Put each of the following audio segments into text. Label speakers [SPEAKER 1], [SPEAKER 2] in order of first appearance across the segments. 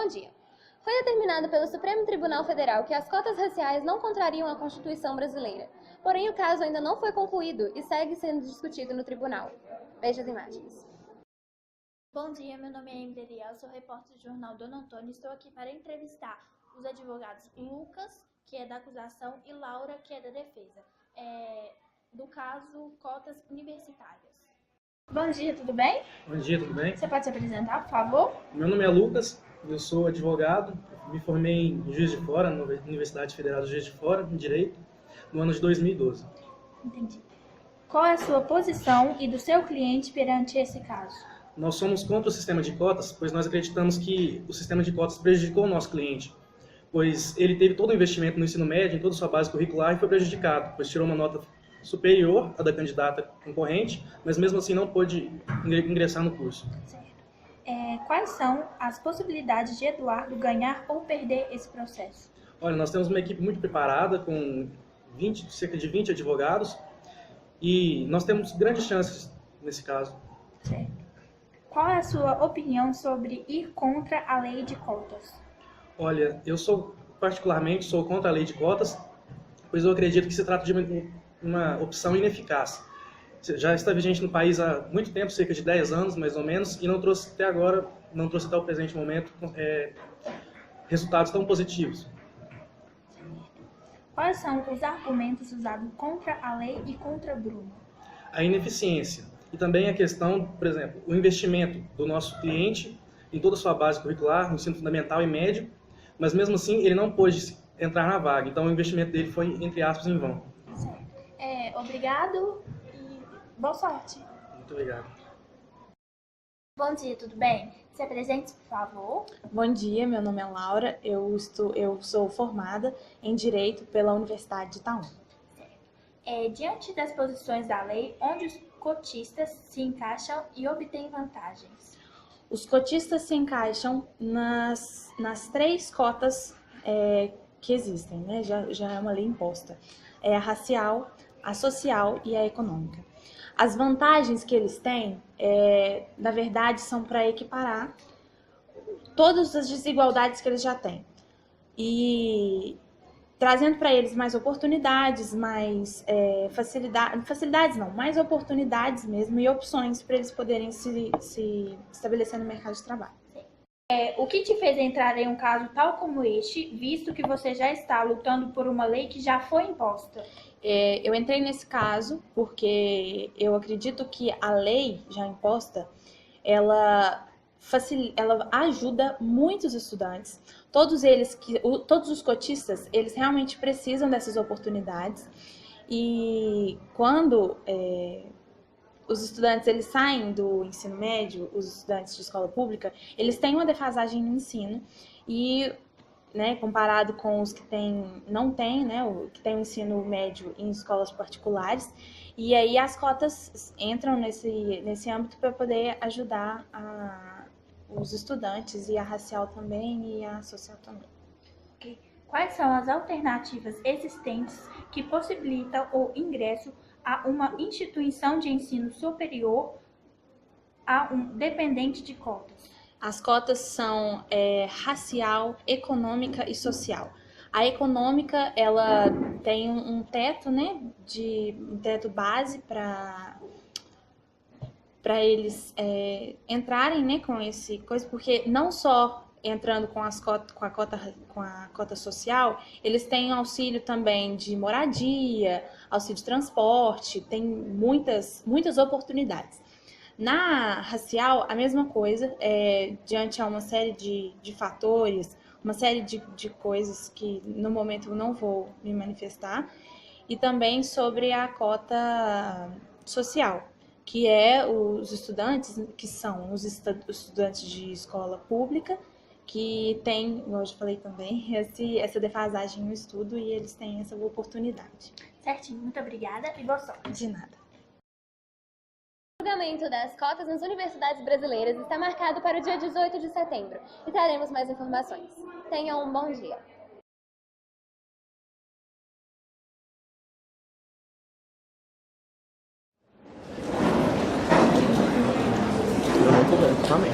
[SPEAKER 1] Bom dia. Foi determinado pelo Supremo Tribunal Federal que as cotas raciais não contrariam a Constituição brasileira. Porém, o caso ainda não foi concluído e segue sendo discutido no tribunal. Veja as imagens.
[SPEAKER 2] Bom dia, meu nome é Emily Eliel, sou repórter do jornal Dona Antônia e estou aqui para entrevistar os advogados Lucas, que é da acusação, e Laura, que é da defesa, do caso Cotas Universitárias. Bom dia, tudo bem?
[SPEAKER 3] Bom dia, tudo bem?
[SPEAKER 2] Você pode se apresentar, por favor?
[SPEAKER 3] Meu nome é Lucas, eu sou advogado, me formei em Juiz de Fora, na Universidade Federal de Juiz de Fora, em Direito, no ano de 2012.
[SPEAKER 2] Entendi. Qual é a sua posição e do seu cliente perante esse caso?
[SPEAKER 3] Nós somos contra o sistema de cotas, pois nós acreditamos que o sistema de cotas prejudicou o nosso cliente, pois ele teve todo o investimento no ensino médio, em toda a sua base curricular e foi prejudicado, pois tirou uma nota superior à da candidata concorrente, mas mesmo assim não pôde ingressar no curso.
[SPEAKER 2] Certo. Quais são as possibilidades de Eduardo ganhar ou perder esse processo?
[SPEAKER 3] Olha, nós temos uma equipe muito preparada, com cerca de 20 advogados, e nós temos grandes chances nesse caso.
[SPEAKER 2] Certo. Qual é a sua opinião sobre ir contra a lei de cotas?
[SPEAKER 3] Olha, eu particularmente sou contra a lei de cotas, pois eu acredito que se trata de uma opção ineficaz. Já está vigente no país há muito tempo, cerca de 10 anos mais ou menos, e não trouxe até agora, não trouxe até o presente momento resultados tão positivos.
[SPEAKER 2] Quais são os argumentos usados contra a lei e contra Bruno?
[SPEAKER 3] A ineficiência e também a questão, por exemplo, o investimento do nosso cliente em toda a sua base curricular, no ensino fundamental e médio, mas mesmo assim ele não pôde entrar na vaga, então o investimento dele foi, entre aspas, em vão.
[SPEAKER 2] Certo. Obrigado e boa sorte.
[SPEAKER 3] Muito obrigado.
[SPEAKER 2] Bom dia, tudo bem? Se apresente, por favor.
[SPEAKER 4] Bom dia, meu nome é Laura, eu sou formada em Direito pela Universidade de Itaúna.
[SPEAKER 2] Diante das posições da lei, onde os cotistas se encaixam e obtêm vantagens?
[SPEAKER 4] Os cotistas se encaixam nas três cotas que existem, né? Já é uma lei imposta. É a racial, a social e a econômica. As vantagens que eles têm, na verdade, são para equiparar todas as desigualdades que eles já têm. E trazendo para eles mais oportunidades, mais mais oportunidades mesmo e opções para eles poderem se estabelecer no mercado de trabalho.
[SPEAKER 2] O que te fez entrar em um caso tal como este, visto que você já está lutando por uma lei que já foi imposta?
[SPEAKER 4] Eu entrei nesse caso porque eu acredito que a lei já imposta, ela ajuda muitos estudantes. Todos os cotistas, eles realmente precisam dessas oportunidades. E quando os estudantes eles saem do ensino médio, os estudantes de escola pública, eles têm uma defasagem no ensino e, comparado com os que não têm, o que tem o ensino médio em escolas particulares, e aí as cotas entram nesse âmbito para poder ajudar os estudantes, e a racial também e a social também.
[SPEAKER 2] Okay. Quais são as alternativas existentes que possibilitam o ingresso a uma instituição de ensino superior a um dependente de cotas?
[SPEAKER 4] As cotas são racial, econômica e social. A econômica, ela tem um teto, um teto base para eles entrarem, com esse coisa, porque não só entrando com a cota social, eles têm auxílio também de moradia, auxílio de transporte, tem muitas oportunidades. Na racial, a mesma coisa, diante a uma série de fatores, uma série de coisas que no momento eu não vou me manifestar, e também sobre a cota social, que os estudantes, que são os estudantes de escola pública, que tem, como eu já falei também, essa defasagem no estudo, e eles têm essa oportunidade.
[SPEAKER 2] Certinho, muito obrigada e boa sorte.
[SPEAKER 4] De nada.
[SPEAKER 1] O julgamento das cotas nas universidades brasileiras está marcado para o dia 18 de setembro e traremos mais informações. Tenham um bom dia.
[SPEAKER 3] Eu não tô vendo, também.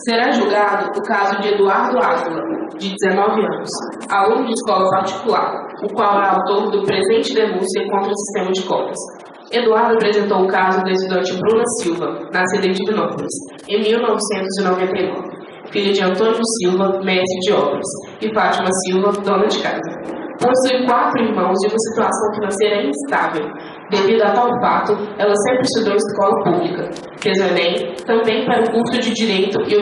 [SPEAKER 5] Será julgado o caso de Eduardo Ávila, de 19 anos, aluno de escola particular, o qual é autor do presente denúncia contra o sistema de cotas. Eduardo apresentou o caso da estudante Bruna Silva, nascida em Divinópolis, em 1999, filha de Antônio Silva, mestre de obras, e Fátima Silva, dona de casa. Possui 4 irmãos e uma situação financeira instável. Devido a tal fato, ela sempre estudou em escola pública. Fez o Enem também para o curso de Direito e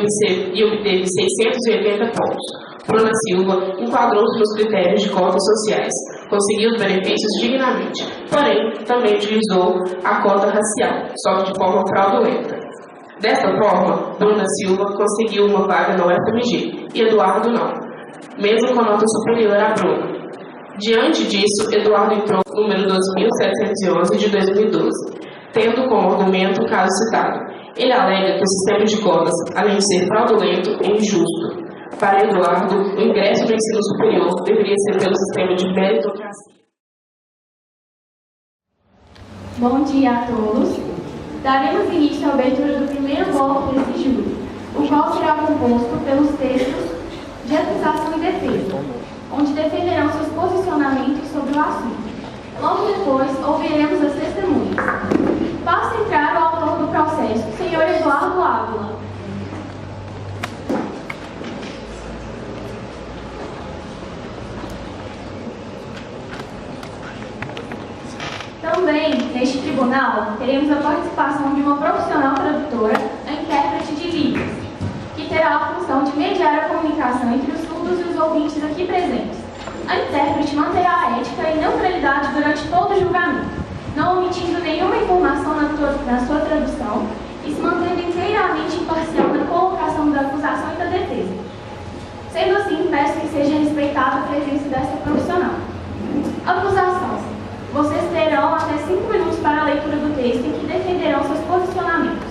[SPEAKER 5] obteve 680 pontos. Bruna Silva enquadrou-se nos critérios de cotas sociais, conseguiu os benefícios dignamente, porém também utilizou a cota racial, só que de forma fraudulenta. Desta forma, Bruna Silva conseguiu uma vaga na UFMG e Eduardo não, mesmo com nota superior à Bruna. Diante disso, Eduardo entrou no número 2711 de 2012, tendo como argumento o caso citado. Ele alega que o sistema de cotas, além de ser fraudulento, é injusto. Para Eduardo, o ingresso no ensino superior deveria ser pelo sistema de meritocracia.
[SPEAKER 6] Bom dia a todos. Daremos início à abertura do primeiro bloco desse júri, o qual será composto pelos textos de acusação e defesa, onde defenderão seus posicionamentos sobre o assunto. Logo depois, ouviremos as testemunhas. Basta entrar o autor do processo, senhor Eduardo Ávila. Também, neste tribunal, teremos a participação de uma profissional tradutora, a intérprete de Libras, que terá a função de mediar a comunicação entre os surdos e os ouvintes aqui presentes. A intérprete manterá a ética e neutralidade durante todo o julgamento, não omitindo nenhuma informação na sua tradução e se mantendo inteiramente imparcial na colocação da acusação e da defesa. Sendo assim, peço que seja respeitada a presença desta profissional. Acusação. Vocês terão até 5 minutos para a leitura do texto em que defenderão seus posicionamentos.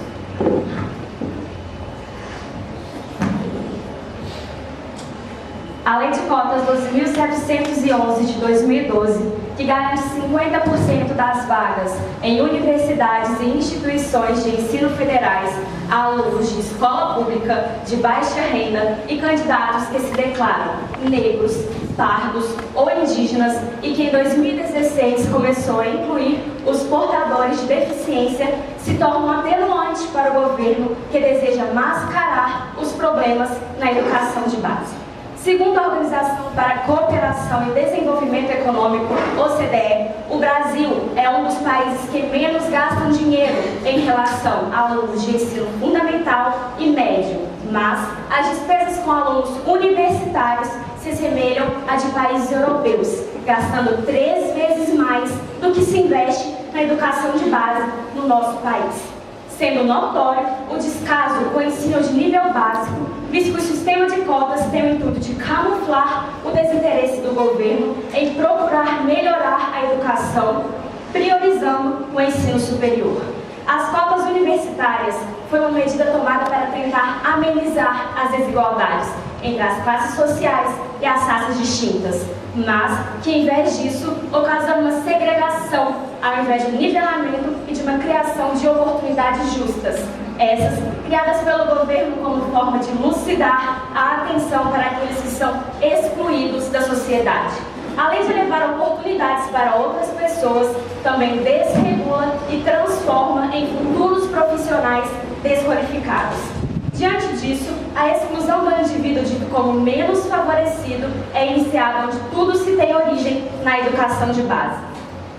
[SPEAKER 7] A Lei de Cotas 12.711 de 2012, que garante 50% das vagas em universidades e instituições de ensino federais a alunos de escola pública de baixa renda e candidatos que se declaram negros, pardos ou indígenas e que em 2016 começou a incluir os portadores de deficiência, se torna um atenuante para o governo que deseja mascarar os problemas na educação de base. Segundo a Organização para a Cooperação e Desenvolvimento Econômico, OCDE, o Brasil é um dos países que menos gastam dinheiro em relação a alunos de ensino fundamental e médio, mas as despesas com alunos universitários se assemelham a de países europeus, gastando 3 vezes mais do que se investe na educação de base no nosso país. Sendo notório o descaso com o ensino de nível básico, visto que o sistema de cotas tem o intuito de camuflar o desinteresse do governo em procurar melhorar a educação, priorizando o ensino superior. As cotas universitárias foi uma medida tomada para tentar amenizar as desigualdades entre as classes sociais e as raças distintas, mas que, em vez disso, ocasiona uma segregação ao invés de nivelamento e de uma criação de oportunidades justas, essas criadas pelo governo como forma de lucidar a atenção para aqueles que são excluídos da sociedade. Além de levar oportunidades para outras pessoas, também desregula e transforma em futuros profissionais desqualificados. Diante disso, a exclusão do indivíduo dito como menos favorecido é iniciada onde tudo se tem origem na educação de base.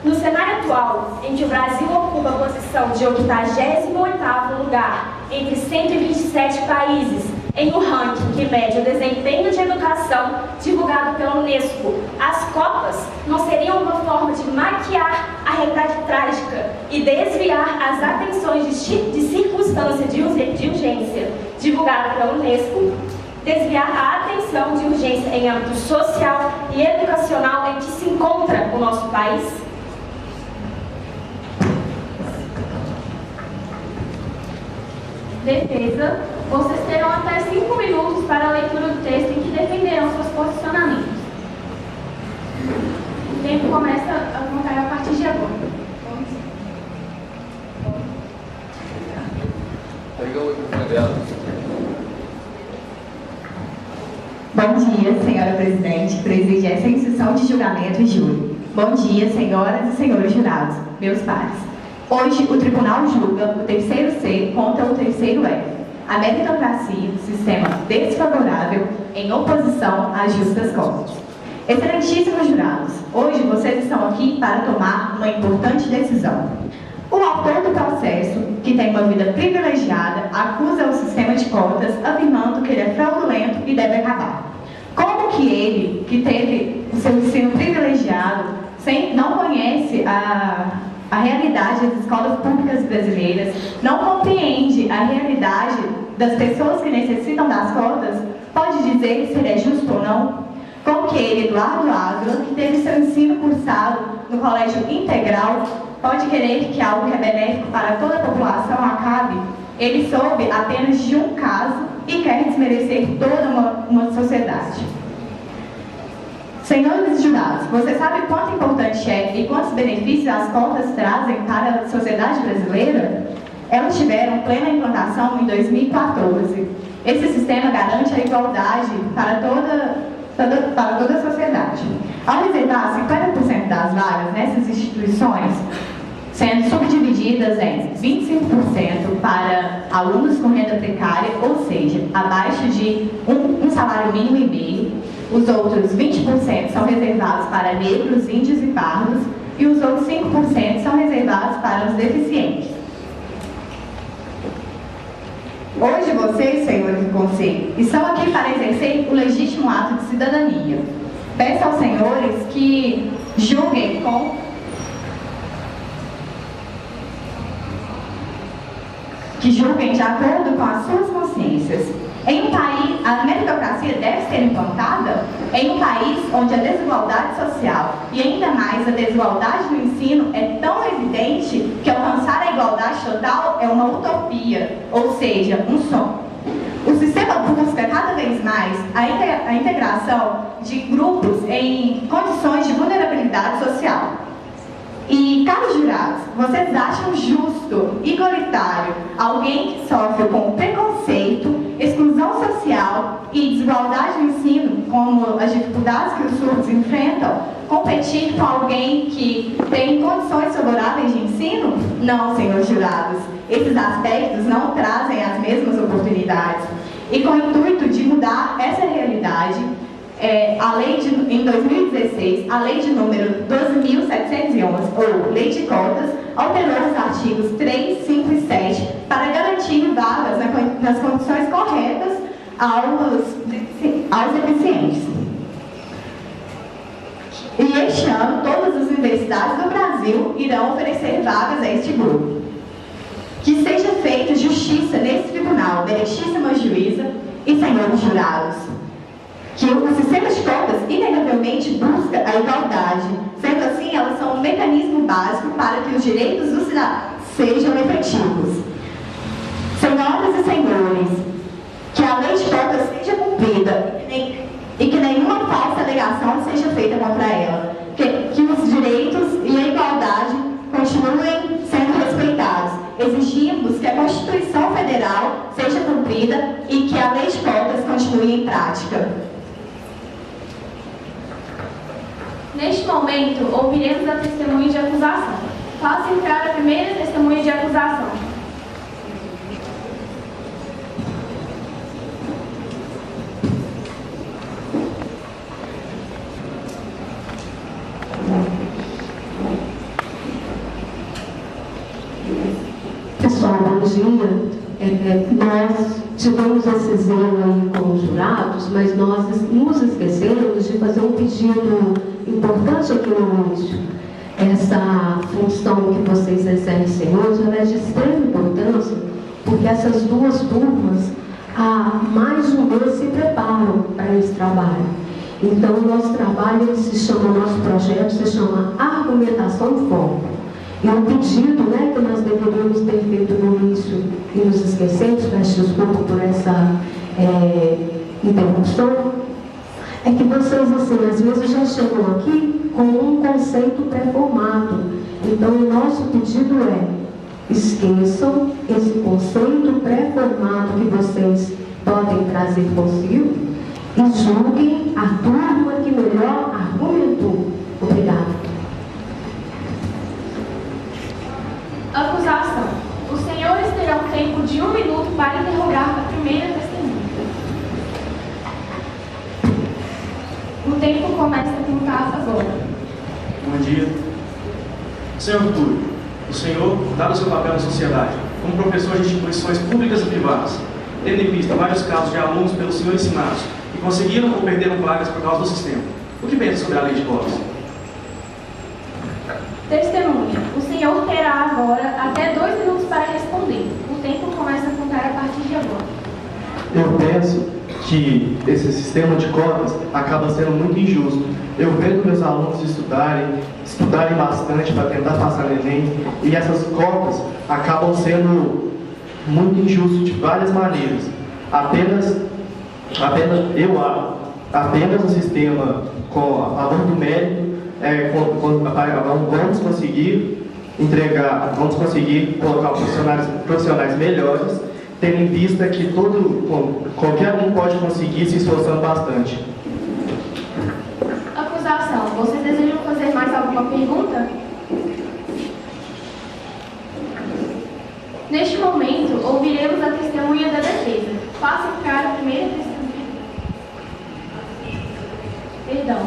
[SPEAKER 7] No cenário atual, em que o Brasil ocupa a posição de 88º lugar entre 127 países em um ranking que mede o desempenho de educação divulgado pela Unesco, as cotas não seriam uma forma de maquiar a realidade trágica e desviar as atenções de circunstância de urgência divulgada pela Unesco, desviar a atenção de urgência em âmbito social e educacional em que se encontra o nosso país?
[SPEAKER 6] Defesa, vocês terão até 5 minutos para a leitura do texto em que defenderão seus posicionamentos. O tempo começa a contar a partir de agora.
[SPEAKER 8] Bom dia, senhora presidente, que preside essa sessão de julgamento e júri. Bom dia, senhoras e senhores jurados, meus pares. Hoje, o tribunal julga o terceiro C contra o terceiro F. A meritocracia, sistema desfavorável em oposição às justas cotas. Excelentíssimos jurados, hoje vocês estão aqui para tomar uma importante decisão. O autor do processo, que tem uma vida privilegiada, acusa o sistema de cotas, afirmando que ele é fraudulento e deve acabar. Como que ele, que teve o seu ensino privilegiado, não conhece a realidade das escolas públicas brasileiras, não compreende a realidade das pessoas que necessitam das cotas, pode dizer se ele é justo ou não? Como que ele, Eduardo Ávila, que teve seu ensino cursado no colégio integral, pode querer que algo que é benéfico para toda a população acabe? Ele soube apenas de um caso e quer desmerecer toda uma sociedade. Senhores jurados, você sabe quanto importante é e quantos benefícios as cotas trazem para a sociedade brasileira? Elas tiveram plena implantação em 2014. Esse sistema garante a igualdade para toda a sociedade. Ao reservar 50% das vagas nessas instituições, sendo subdivididas em 25% para alunos com renda precária, ou seja, abaixo de um salário mínimo e meio, os outros 20% são reservados para negros, índios e pardos, e os outros 5% são reservados para os deficientes. Hoje vocês, senhores do Conselho, estão aqui para exercer o legítimo ato de cidadania. Peço aos senhores que julguem de acordo com as suas consciências. Em um país, a meritocracia deve ser implantada em um país onde a desigualdade social e ainda mais a desigualdade no ensino é tão evidente que alcançar a igualdade total é uma utopia, ou seja, um sonho. O sistema busca cada vez mais a integração de grupos em condições de vulnerabilidade social. E, caros jurados, vocês acham justo, igualitário, alguém que sofre com preconceito, exclusão social e desigualdade no ensino, como as dificuldades que os surdos enfrentam, competir com alguém que tem condições favoráveis de ensino? Não, senhores jurados, esses aspectos não trazem as mesmas oportunidades. E com o intuito de mudar essa realidade, em 2016, a lei de número 12.711, ou Lei de Cotas, alterou os artigos 3, 5 e 7 para garantir vagas nas condições corretas aos deficientes. E este ano, todas as universidades do Brasil irão oferecer vagas a este grupo. Que seja feita justiça nesse tribunal, meritíssima juíza e senhores jurados. Que o sistema de cotas, inegavelmente, busca a igualdade. Sendo assim, elas são um mecanismo básico para que os direitos dos cidadãos sejam efetivos. Senhoras e senhores, que a lei de cotas seja cumprida e que nenhuma falsa alegação seja feita contra ela. Que os direitos e a igualdade continuem sendo respeitados. Exigimos que a Constituição Federal seja cumprida e que a lei de cotas continue em prática.
[SPEAKER 6] Neste momento, ouviremos a testemunha de acusação. Faço entrar a primeira testemunha de acusação.
[SPEAKER 9] Pessoal, bom dia. Nós tivemos esse zelo aí com os jurados, mas nós nos esquecemos de fazer um pedido importante aqui no início. Essa função que vocês exercem hoje, ela é de extrema importância, porque essas duas turmas, há mais de um mês, se preparam para esse trabalho. Então, o nosso trabalho, o nosso projeto se chama Argumentação e Foco. E um pedido, que nós deveríamos ter feito no início e nos esquecemos, peço desculpa por essa interrupção, é que vocês, assim, às vezes já chegam aqui com um conceito pré-formado. Então, o nosso pedido é: esqueçam esse conceito pré-formado que vocês podem trazer consigo e julguem a turma que melhor argumentou. Obrigada.
[SPEAKER 6] Acusação. Os senhores terão tempo de 1 minuto para interrogar a primeira testemunha. O tempo começa a contar agora.
[SPEAKER 3] Bom dia. Senhor Túlio, o senhor, dado o seu papel na sociedade, como professor de instituições públicas e privadas, tendo em vista vários casos de alunos pelo senhor ensinados que conseguiram ou perderam vagas por causa do sistema, o que pensa sobre a lei de cotas?
[SPEAKER 6] Testemunha. O senhor terá agora até 2 minutos para responder. O tempo começa a contar a partir de agora.
[SPEAKER 10] Eu penso que esse sistema de cotas acaba sendo muito injusto. Eu vejo meus alunos estudarem bastante para tentar passar no Enem, e essas cotas acabam sendo muito injustas de várias maneiras. Apenas o sistema com a valor do mérito vamos conseguir colocar profissionais melhores, tendo em vista que qualquer um pode conseguir se esforçando bastante.
[SPEAKER 6] Acusação. Vocês desejam fazer mais alguma pergunta? Neste momento, ouviremos a testemunha da defesa. Faça entrar a primeira testemunha. Perdão.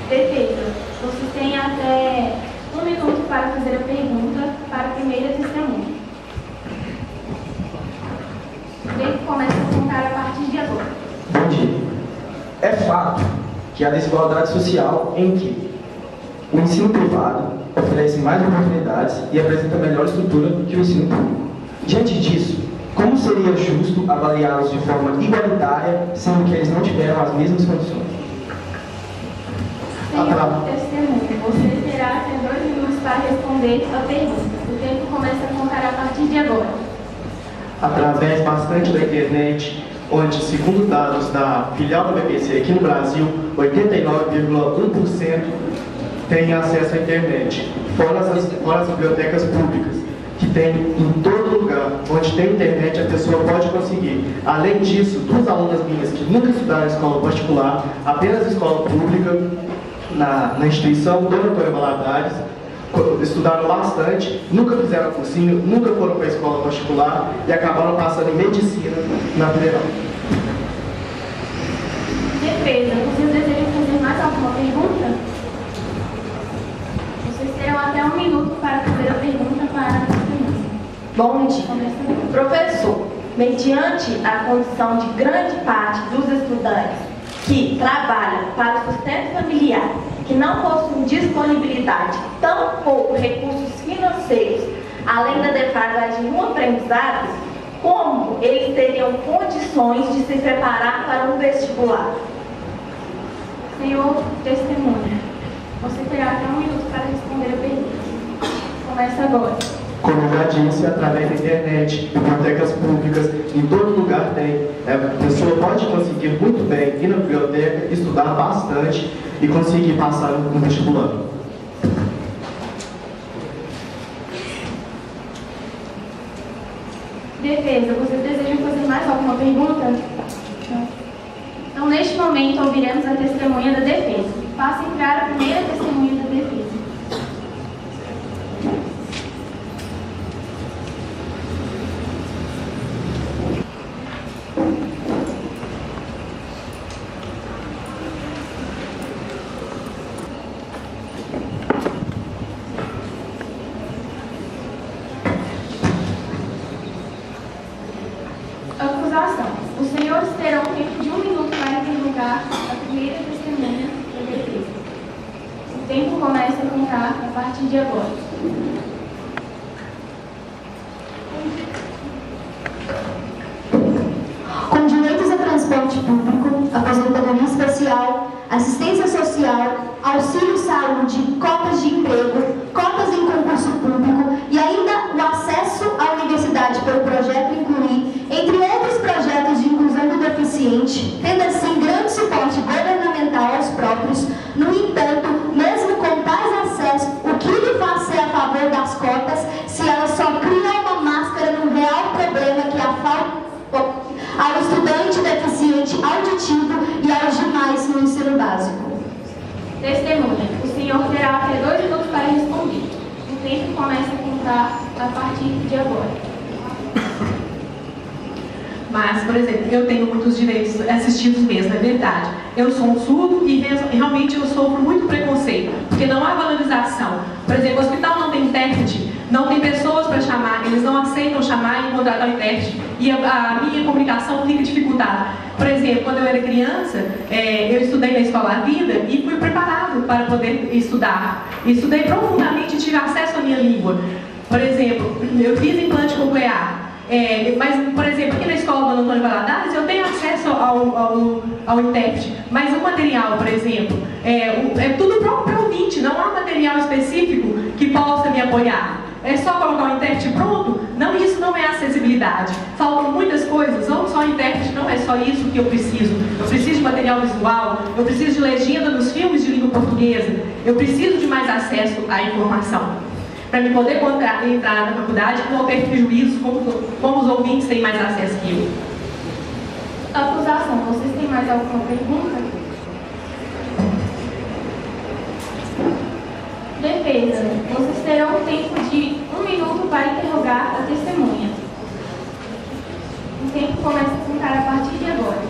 [SPEAKER 6] Defesa, vocês têm até 1 minuto para fazer a pergunta para a primeira testemunha. O tempo começa a contar a partir de agora.
[SPEAKER 11] Bom dia. É fato que a desigualdade social em que o ensino privado oferece mais oportunidades e apresenta melhor estrutura que o ensino público. Diante disso, como seria justo avaliá-los de forma igualitária, sendo que eles não tiveram as mesmas condições?
[SPEAKER 6] Senhor testemunha, você terá até 2 minutos para responder a pergunta. O tempo começa a contar a partir de agora.
[SPEAKER 10] Através bastante da internet, onde, segundo dados da filial da BBC aqui no Brasil, 89,1% tem acesso à internet, fora as bibliotecas públicas, que tem em todo lugar. Onde tem internet, a pessoa pode conseguir. Além disso, 2 alunas minhas que nunca estudaram em escola particular, apenas escola pública, na instituição Dona Antônia Valadares, estudaram bastante, nunca fizeram cursinho, nunca foram para a escola particular e acabaram passando em medicina na federal.
[SPEAKER 6] Defesa, vocês desejam fazer mais alguma pergunta? Vocês terão até 1 minuto para fazer a pergunta para a testemunha.
[SPEAKER 12] Bom dia. Professor, mediante a condição de grande parte dos estudantes que trabalham para o sustento familiar, que não possuem disponibilidade, tampouco recursos financeiros, além da defasagem no aprendizado, como eles teriam condições de se preparar para um vestibular?
[SPEAKER 6] Senhor testemunha, você terá até 1 minuto para responder a pergunta. Começa agora.
[SPEAKER 10] Como eu já disse, através da internet, bibliotecas públicas, em todo lugar tem. A pessoa pode conseguir muito bem ir na biblioteca, estudar bastante e conseguir passar no vestibular.
[SPEAKER 6] Defesa, vocês desejam fazer mais alguma pergunta? Não. Então, neste momento, ouviremos a testemunha da defesa. Faça entrar a primeira testemunha da defesa. Acusação. Os senhores terão tempo de 1 minuto para interrogar a primeira testemunha da defesa. O tempo começa a contar a partir de agora.
[SPEAKER 13] Com direitos a transporte público, aposentadoria especial, assistência social, auxílio saúde, cotas de emprego, cotas em concurso público e ainda o acesso à universidade pelo projeto Incluir, entre outros projetos de inclusão do deficiente, tendo assim grande suporte governamental aos próprios. No entanto, mesmo com tais acessos, o que lhe faz ser a favor das cotas se ela só cria uma máscara no real problema que a falta ao estudante
[SPEAKER 6] Testemunha, o senhor terá até 2 minutos para responder. O tempo começa a contar a partir de agora.
[SPEAKER 14] Mas, por exemplo, eu tenho muitos direitos assistidos mesmo, é verdade. Eu sou um surdo e realmente eu sofro muito preconceito, porque não há valorização. Por exemplo, o hospital não tem intérprete, não tem pessoas para chamar, eles não aceitam chamar e contratar o intérprete. E a minha comunicação fica dificultada. Por exemplo, quando eu era criança, eu estudei na Escola Vida e fui preparado para poder estudar. Estudei profundamente e tive acesso à minha língua. Por exemplo, eu fiz implante coclear. Mas, por exemplo, aqui na escola do Antônio Valadares eu tenho acesso ao intérprete, mas o material, por exemplo, é tudo próprio para o ouvinte, não há material específico que possa me apoiar. É só colocar o intérprete pronto? Não, isso não é acessibilidade. Faltam muitas coisas, não só o intérprete, não é só isso que eu preciso. Eu preciso de material visual, eu preciso de legenda nos filmes de língua portuguesa, eu preciso de mais acesso à informação. Para me poder entrar na faculdade e não ter prejuízos como os ouvintes têm mais acesso que eu.
[SPEAKER 6] Acusação, vocês têm mais alguma pergunta? Defesa, vocês terão tempo de 1 minuto para interrogar a testemunha. O tempo começa a contar a partir de agora.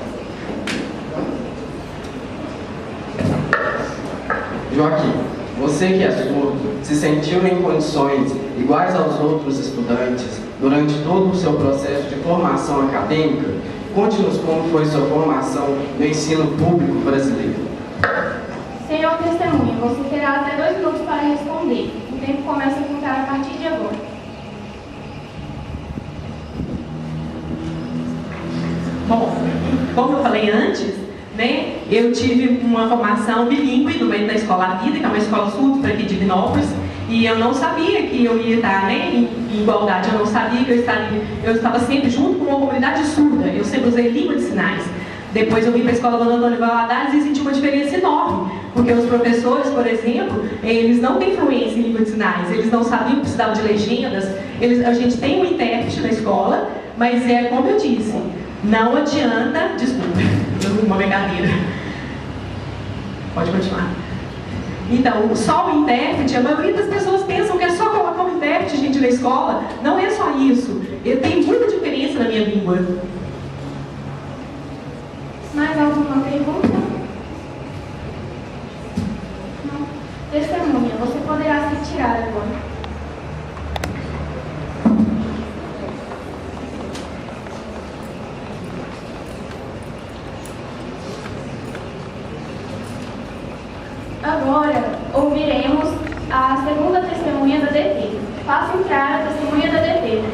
[SPEAKER 11] Joaquim, você que é surdo, se sentiu em condições iguais aos outros estudantes durante todo o seu processo de formação acadêmica? Conte-nos como foi sua formação no ensino público brasileiro.
[SPEAKER 6] Senhor testemunha, você terá até 2 minutos para responder. O tempo começa a contar a partir de agora.
[SPEAKER 14] Bom, como eu falei antes, né, eu tive uma formação bilíngue no meio da Escola Vida, que é uma escola surda para aqui de Divinópolis, e eu não sabia que eu ia estar, né, em igualdade, eu não sabia que eu estava sempre junto com uma comunidade surda, eu sempre usei língua de sinais. Depois eu vim para a escola do Antônio Valadares e senti uma diferença enorme, porque os professores, por exemplo, eles não têm fluência em língua de sinais, eles não sabiam que precisavam de legendas, a gente tem um intérprete na escola, mas como eu disse, não adianta, desculpa, uma brincadeira. Pode continuar. Então, só o intérprete, a maioria das pessoas pensam que é só colocar um intérprete, gente, na escola. Não é só isso. Tem muita diferença na minha língua.
[SPEAKER 6] Mais alguma pergunta? Não. Testemunha, você poderá se retirar agora. Agora, ouviremos a segunda testemunha da defesa. Faça entrar a testemunha da defesa.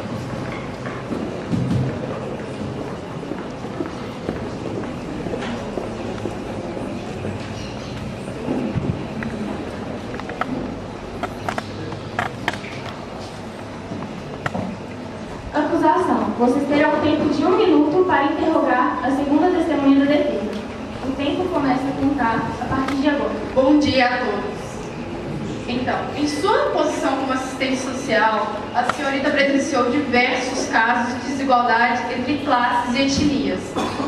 [SPEAKER 6] Acusação. Vocês terão tempo de 1 minuto para interrogar a segunda testemunha da defesa. O tempo começa a contar a partir de agora.
[SPEAKER 15] Bom dia a todos. Então, em sua posição como assistente social, a senhorita presenciou diversos casos de desigualdade entre classes e etnias.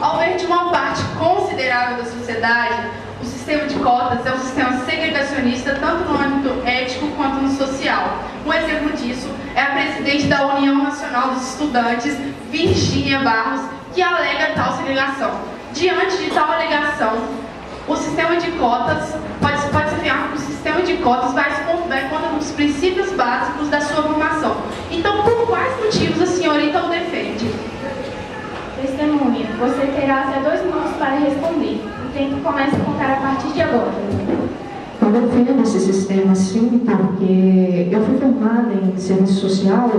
[SPEAKER 15] Ao ver de uma parte considerável da sociedade, o sistema de cotas é um sistema segregacionista tanto no âmbito ético quanto no social. Um exemplo disso é a presidente da União Nacional dos Estudantes, Virgínia Barros, que alega tal segregação. Diante de tal alegação, o sistema de cotas, pode-se afirmar que o sistema de cotas vai contra os princípios básicos da sua formação. Então, por quais motivos a senhorita o defende?
[SPEAKER 6] Testemunha, você terá até 2 minutos para responder. O tempo começa a contar a partir de agora.
[SPEAKER 9] Eu defendo esse sistema, sim, porque eu fui formada em serviço social,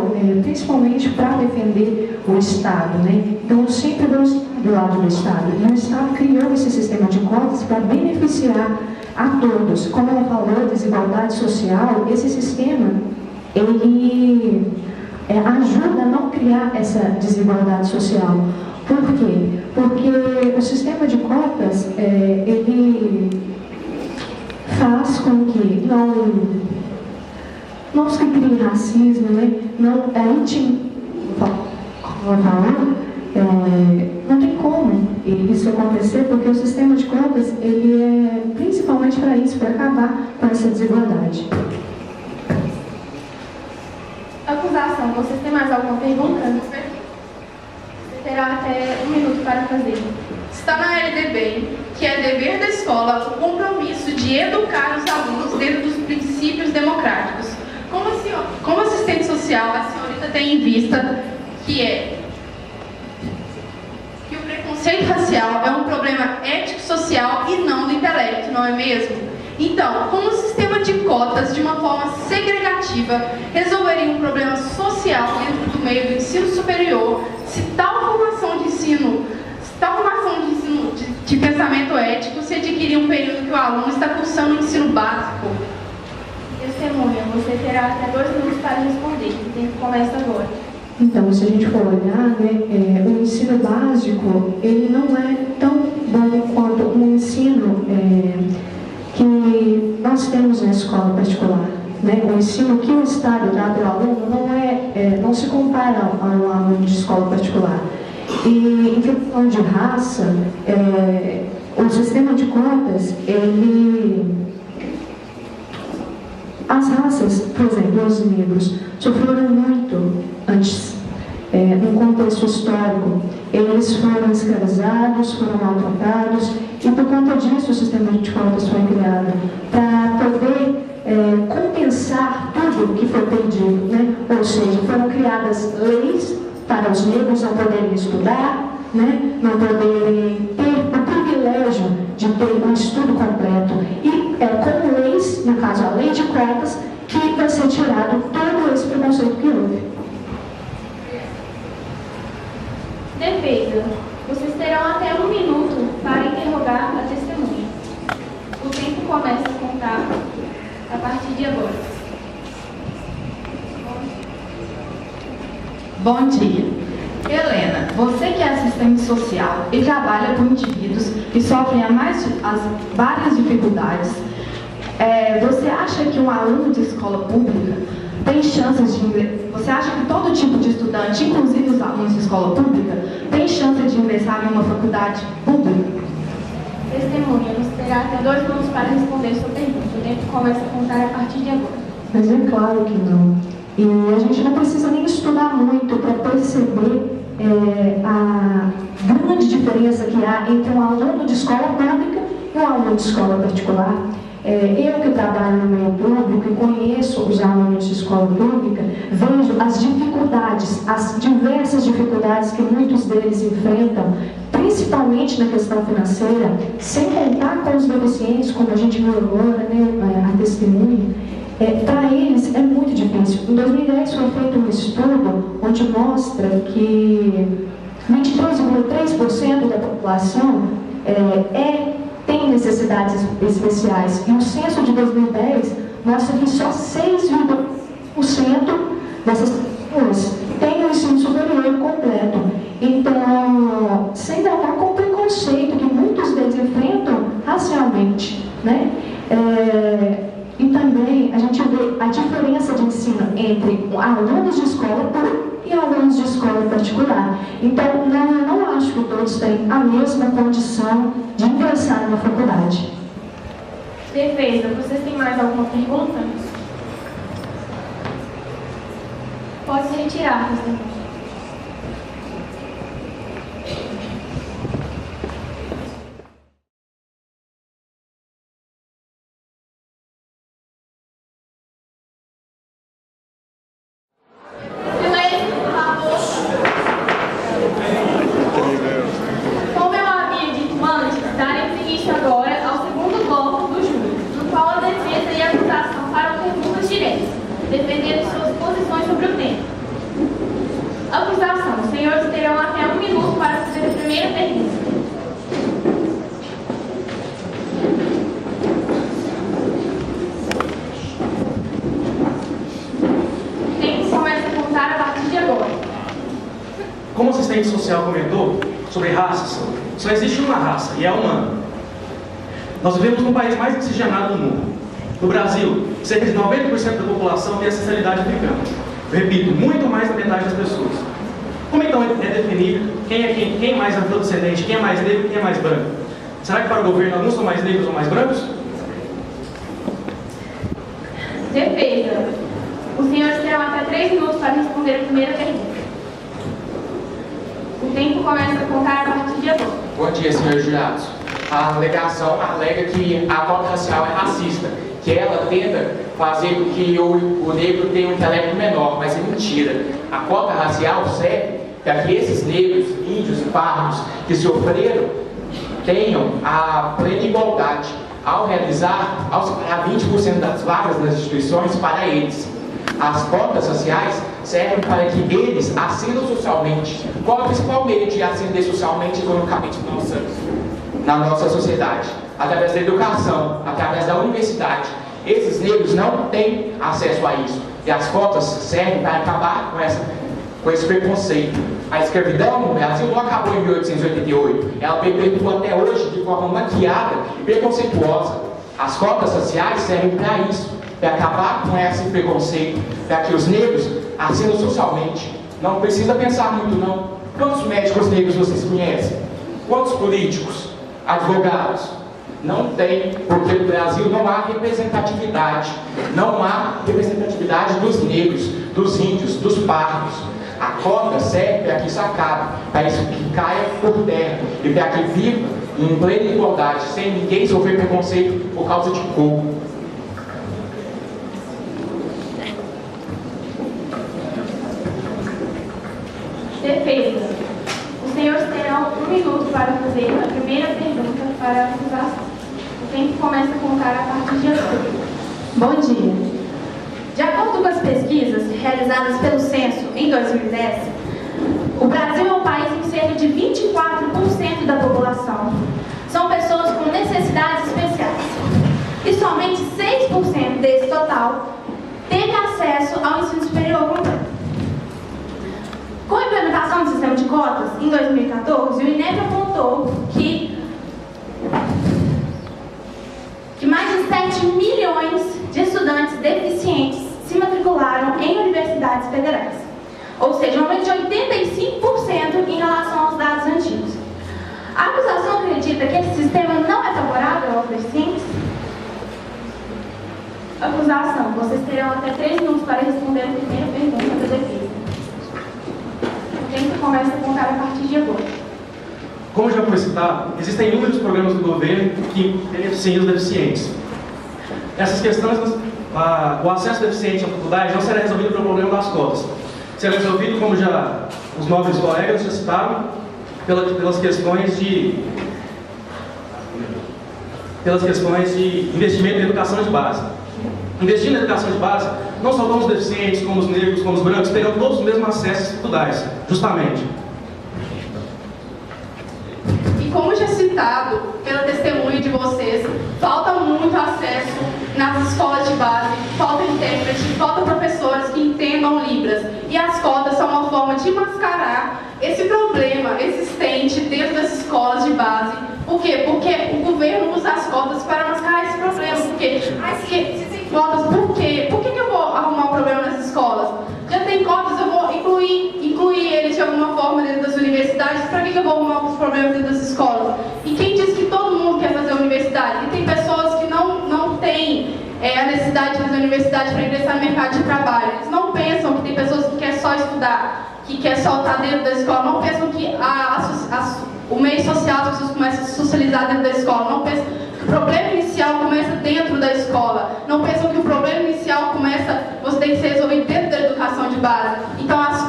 [SPEAKER 9] principalmente para defender o Estado, né? Então, eu sempre vou do lado do Estado. E o Estado criou esse sistema de cotas para beneficiar a todos. Como ela falou, desigualdade social, esse sistema, ele ajuda a não criar essa desigualdade social. Por quê? Porque o sistema de cotas, ele faz com que não se crie racismo, né? Não tem como isso acontecer, porque o sistema de cotas, ele é principalmente principalmente para isso, para acabar com essa desigualdade.
[SPEAKER 6] Acusação, vocês têm mais alguma pergunta? Você terá até 1 minuto para fazer.
[SPEAKER 15] Está na LDB que é dever da escola o compromisso de educar os alunos dentro dos princípios democráticos. Como assistente social, a senhorita tem em vista que o preconceito racial é um problema ético-social e não do intelecto, não é mesmo? Então, como o sistema de cotas, de uma forma segregativa, resolveria um problema social dentro do meio do ensino superior, se tal formação de ensino de pensamento ético se adquirir um período que o aluno está cursando o ensino básico?
[SPEAKER 6] Testemunha, você terá até 2 minutos para responder. O tempo começa agora.
[SPEAKER 9] Então, se a gente for olhar, né, o ensino básico, ele não é tão bom quanto o ensino que nós temos na escola particular. Né? O ensino que o Estado dá para o aluno não se compara ao aluno de escola particular. E em questão de raça, o sistema de cotas, as raças, por exemplo, os negros, sofreram muito antes, num contexto histórico. Eles foram escravizados, foram maltratados, e por conta disso o sistema de cotas foi criado, para poder compensar tudo que foi perdido, né? Ou seja, foram criadas leis para os negros não poderem estudar, né? Não poderem ter o privilégio de ter um estudo completo. E como leis, no caso a lei de cotas, que vai ser tirado todo esse preconceito que houve.
[SPEAKER 6] Defesa, vocês terão até 1 minuto para interrogar a testemunha. O tempo começa a contar a partir de agora.
[SPEAKER 8] Bom dia. Helena, você que é assistente social e trabalha com indivíduos que sofrem as várias dificuldades, você acha que um aluno de escola pública tem chances de ingressar? Você acha que todo tipo de estudante, inclusive os alunos de escola pública, tem chance de ingressar em uma faculdade pública?
[SPEAKER 6] Testemunha, você terá até 2 minutos para responder sua pergunta. O tempo começa a contar a partir de agora.
[SPEAKER 9] Mas é claro que não. E a gente não precisa nem estudar muito para perceber a grande diferença que há entre um aluno de escola pública e um aluno de escola particular. Eu que trabalho no meio público e conheço os alunos de escola pública, vejo as dificuldades, as diversas dificuldades que muitos deles enfrentam, principalmente na questão financeira, sem contar com os deficientes, como a gente viu agora, né, a testemunha. Para eles é muito difícil. Em 2010 foi feito um estudo onde mostra que 23,3% da população tem necessidades especiais. E o censo de 2010 mostra que só 6,1% dessas pessoas têm o ensino superior completo. Então, sem contar com o preconceito que muitos deles enfrentam racialmente, né? E também a gente vê a diferença de ensino entre alunos de escola pública e alunos de escola particular. Então, eu não acho que todos têm a mesma condição de ingressar na faculdade.
[SPEAKER 6] Defesa, vocês têm mais alguma pergunta? Pode se retirar, testemunha.
[SPEAKER 2] defendendo suas posições sobre o tema. Acusação. Os senhores terão até 1 minuto para fazer a primeira pergunta. O tempo começa a contar a partir de agora.
[SPEAKER 3] Como o assistente social comentou sobre raças, só existe uma raça, e é a humana. Nós vivemos no país mais miscigenado do mundo. No Brasil, cerca de 90% da população tem ancestralidade africana. Eu repito, muito mais da metade das pessoas. Como então é definido quem é mais afrodescendente, quem é mais negro e quem é mais branco? Será que para o governo alguns são mais negros ou mais brancos?
[SPEAKER 6] Defesa. Os senhores terão até 3 minutos para responder a primeira pergunta. O tempo começa a contar a partir de agora.
[SPEAKER 16] Bom dia, senhores jurados. A alegação alega que a cota racial é racista, que ela tenta fazer com que o negro tenha um intelecto menor, mas é mentira. A cota racial serve para que esses negros, índios e pardos que sofreram tenham a plena igualdade ao realizar, ao separar 20% das vagas nas instituições para eles. As cotas raciais servem para que eles ascendam socialmente. Qual é o principal meio de ascender socialmente e economicamente na nossa sociedade? Através da educação, através da universidade. Esses negros não têm acesso a isso. E as cotas servem para acabar com esse preconceito. A escravidão no Brasil não acabou em 1888. Ela perpetua até hoje de forma maquiada e preconceituosa. As cotas raciais servem para isso, para acabar com esse preconceito, para que os negros ascendam socialmente. Não precisa pensar muito, não. Quantos médicos negros vocês conhecem? Quantos políticos? Advogados? Não tem, porque no Brasil não há representatividade. Não há representatividade dos negros, dos índios, dos pardos. A cota serve para que isso acabe, para isso que caia por terra e para que viva em plena igualdade, sem ninguém sofrer preconceito por causa de cor.
[SPEAKER 6] Defesa. Os senhores terão 1 minuto para fazer a primeira pergunta para a acusação. O tempo começa a contar a partir de agora.
[SPEAKER 12] Bom dia. De acordo com as pesquisas realizadas pelo Censo em 2010, o Brasil é um país em cerca de 24% da população são pessoas com necessidades especiais. E somente 6% desse total teve acesso ao ensino superior completo. Com a implementação do sistema de cotas, em 2014, o INEP apontou que mais de 7 milhões de estudantes deficientes se matricularam em universidades federais. Ou seja, um aumento de 85% em relação aos dados antigos. A acusação acredita que esse sistema não é favorável aos deficientes? Acusação, vocês terão até 3 minutos para responder a primeira pergunta da defesa. O tempo começa a contar a partir de agora.
[SPEAKER 3] Como já foi citado, existem inúmeros programas do governo que beneficiam os deficientes. Essas questões, o acesso deficiente à faculdade não será resolvido pelo problema das cotas. Será resolvido, como já os nobres colegas já citaram, pelas questões de investimento em educação de base. Investindo na educação de base, não só os deficientes, como os negros, como os brancos, terão todos o mesmo acesso às faculdades, justamente.
[SPEAKER 15] E como já citado pela testemunha de vocês, falta muito acesso nas escolas de base, falta intérprete, falta professores que entendam Libras. E as cotas são uma forma de mascarar esse problema existente dentro das escolas de base. Por quê? Porque o governo usa as cotas para mascarar esse problema. Cotas, por quê? Por que eu vou arrumar um problema nas escolas? Já tem cotas, eu vou incluir eles de alguma forma dentro das universidades. Para que eu vou arrumar os problemas dentro das escolas? E quem diz que todo mundo quer fazer universidade? E tem pessoas que não têm a necessidade de fazer universidade para ingressar no mercado de trabalho. Eles não pensam que tem pessoas que querem só estudar, que querem só estar dentro da escola. Não pensam que o meio social, as pessoas começam a se socializar dentro da escola. Não pensam que o problema inicial começa dentro da escola. Não pensam que o problema inicial você tem que ser resolvido dentro da educação de base. Então as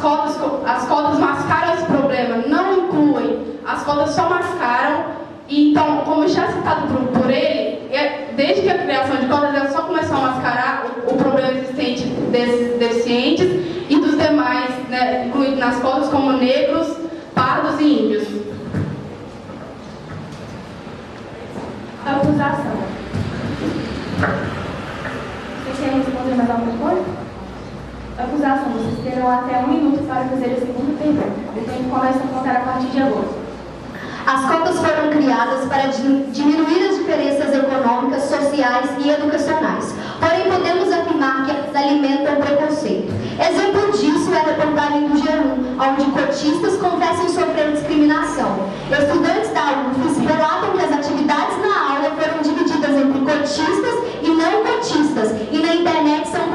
[SPEAKER 15] cotas mascaram esse problema, não incluem. As cotas só mascaram. E, então, como já citado por ele, desde que a criação de cotas, ela só começou a mascarar o problema existente desses deficientes e dos demais, né, incluídos nas cotas, como negros, pardos e índios.
[SPEAKER 6] Acusação. Vocês querem responder mais alguma coisa? Acusação, vocês terão até 1 minuto para fazer a segunda pergunta. O tempo começa a contar a partir de agora.
[SPEAKER 13] As cotas foram criadas para diminuir as diferenças econômicas, sociais e educacionais. Porém, podemos afirmar que elas alimentam o preconceito. Exemplo disso é a reportagem do G1, onde cotistas confessam sofrer discriminação. Estudantes da UFES relatam que as atividades na aula foram divididas entre cotistas e não cotistas, e na internet são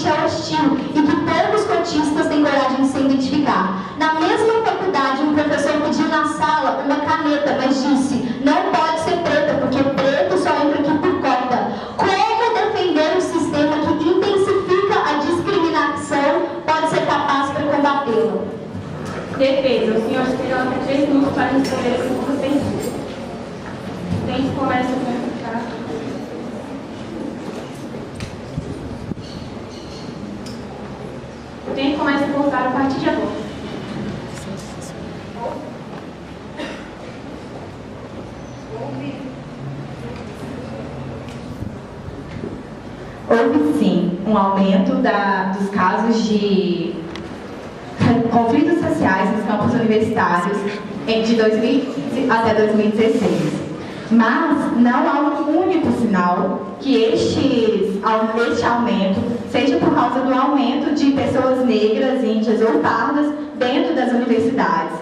[SPEAKER 13] realmente é hostil e que poucos cotistas têm coragem de se identificar. Na mesma faculdade, um professor pediu na sala uma caneta, mas disse: não pode ser preta, porque preto só entra aqui por cota. Como defender um sistema que intensifica a discriminação pode ser capaz para combatê-lo?
[SPEAKER 6] Defesa. Os senhores terão até 3 minutos para responder as perguntas perguntas. Quem começa a perguntar? Quem começa a voltar a partir de agora?
[SPEAKER 8] Houve sim um aumento dos casos de conflitos sociais nos campos universitários de 2015 até 2016. Mas não há um único sinal que este aumento seja por causa do aumento de pessoas negras, índias ou pardas dentro das universidades.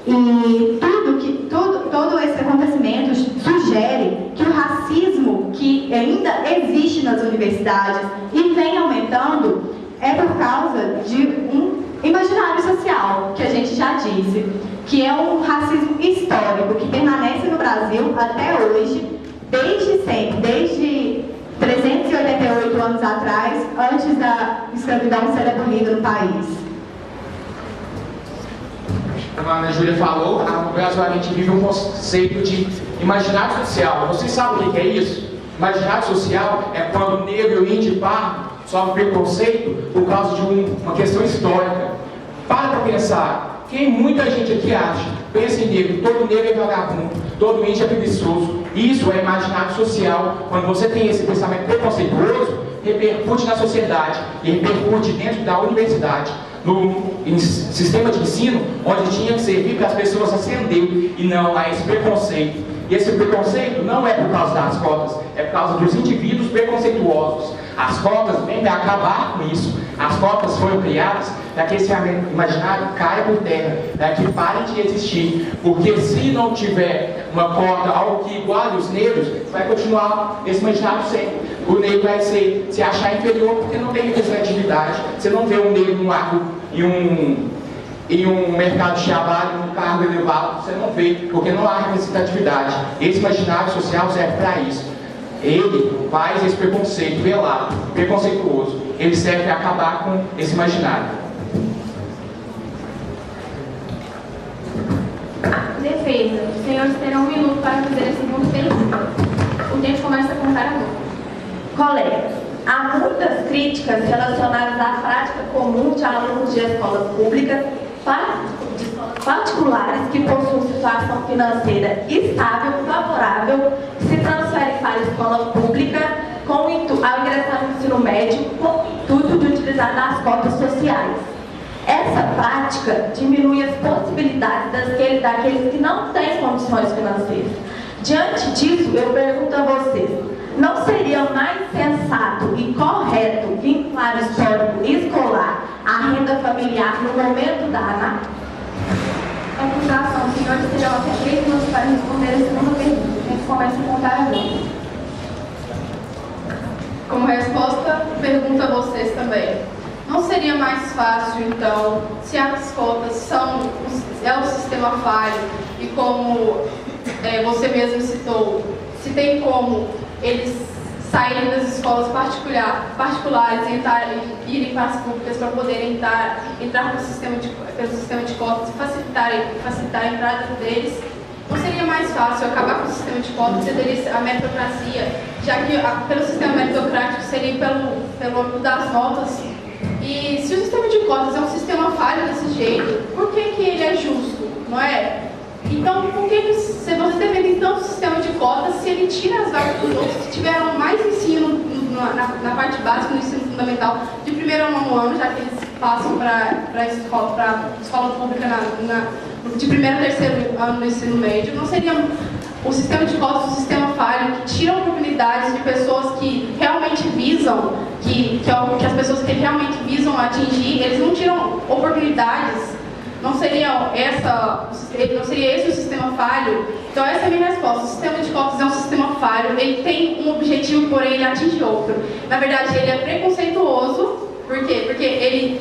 [SPEAKER 8] E todo esse acontecimento sugere que o racismo que ainda existe nas universidades e vem aumentando é por causa de um imaginário social, que a gente já disse, que é um racismo histórico que permanece no Brasil até hoje, desde sempre, desde 388 anos atrás, antes da escravidão ser abolida no país.
[SPEAKER 16] Como a Ana Júlia falou, no Brasil a gente vive um conceito de imaginário social. Vocês sabem o que é isso? Imaginário social é quando o negro, o índio e pardo sofrem preconceito por causa de uma questão histórica. Para pensar, quem muita gente aqui acha, pensa em negro, todo negro é vagabundo, todo índio é preguiçoso. Isso é imaginário social. Quando você tem esse pensamento preconceituoso, repercute na sociedade e repercute dentro da universidade, no sistema de ensino, onde tinha que servir para as pessoas ascenderem e não a esse preconceito. E esse preconceito não é por causa das cotas, é por causa dos indivíduos preconceituosos. As cotas vêm para acabar com isso. As cotas foram criadas para que esse imaginário caia por terra, para que parem de existir. Porque se não tiver uma cota algo que iguale os negros, vai continuar esse imaginário sempre. O negro vai se achar inferior porque não tem representatividade. Você não vê um negro no arco em um mercado de trabalho, num cargo elevado, você não vê, porque não há representatividade. Esse imaginário social serve para isso. Ele faz esse preconceito velado, preconceituoso. Ele serve para acabar com esse imaginário.
[SPEAKER 6] Defesa. Os senhores terão 1 minuto para fazer a segunda pergunta. O tempo começa a contar agora.
[SPEAKER 12] Colegas, há muitas críticas relacionadas à prática comum de alunos de escolas públicas particulares que possuem situação financeira estável, favorável, se transferem para a escola pública ao ingressar no ensino médio com o intuito de utilizar das cotas sociais. Essa prática diminui as possibilidades daqueles que não têm condições financeiras. Diante disso, eu pergunto a vocês, não seria mais sensato e correto vincular o histórico escolar à renda familiar no momento da ANAC?
[SPEAKER 6] Acusação. Os senhores terão até 3 minutos para responder a segunda pergunta. A gente começa a contar agora.
[SPEAKER 15] Como resposta, pergunto a vocês também. Não seria mais fácil, então, se as cotas é um sistema falho e como você mesmo citou, se tem como eles saírem das escolas particulares e irem para as públicas para poderem entrar pelo sistema de cotas e facilitar a entrada deles, não seria mais fácil acabar com o sistema de cotas e aderir à meritocracia, já que pelo sistema meritocrático seria pelo âmbito das notas. E se o sistema de cotas é um sistema falho desse jeito, por que ele é justo, não é? Então, por que se você depende tanto do sistema de cotas, se ele tira as vagas dos outros que tiveram mais ensino na parte básica, no ensino fundamental, de primeiro ao 9º ano, já que eles passam para a escola pública de primeiro ao 3º ano do ensino médio, não seria o sistema de cotas um sistema falho que tira oportunidades de pessoas que realmente visam, que as pessoas que realmente visam atingir, eles não tiram oportunidades? Não seria esse o sistema falho? Então essa é a minha resposta. O sistema de cotas é um sistema falho, ele tem um objetivo, porém ele atinge outro. Na verdade, ele é preconceituoso, Por quê? Porque ele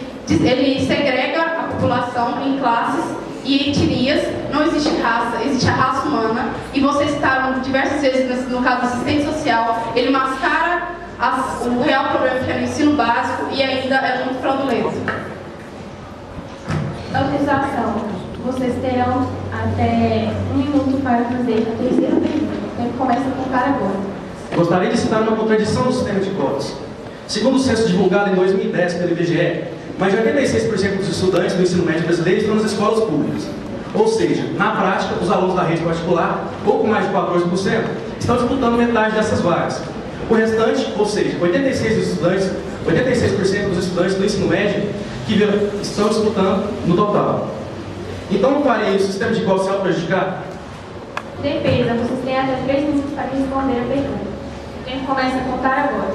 [SPEAKER 15] segrega a população em classes e etnias. Não existe raça, existe a raça humana. E vocês citaram diversas vezes, no caso do assistente social, ele mascara o real problema que é no ensino básico e ainda é muito fraudulento.
[SPEAKER 6] Autorização. Vocês terão até 1 minuto para fazer a terceira pergunta. O tempo começa a contar agora.
[SPEAKER 3] Gostaria de citar uma contradição do sistema de cotas. Segundo o censo divulgado em 2010 pelo IBGE, mais de 86% dos estudantes do ensino médio brasileiro estão nas escolas públicas. Ou seja, na prática, os alunos da rede particular, pouco mais de 14%, estão disputando metade dessas vagas. O restante, ou seja, 86% dos estudantes do ensino médio que estão disputando no total. Então não faria o sistema de cotas se auto-prejudicar?
[SPEAKER 6] Defesa, vocês têm até 3 minutos para responder a pergunta. O tempo começa a contar agora.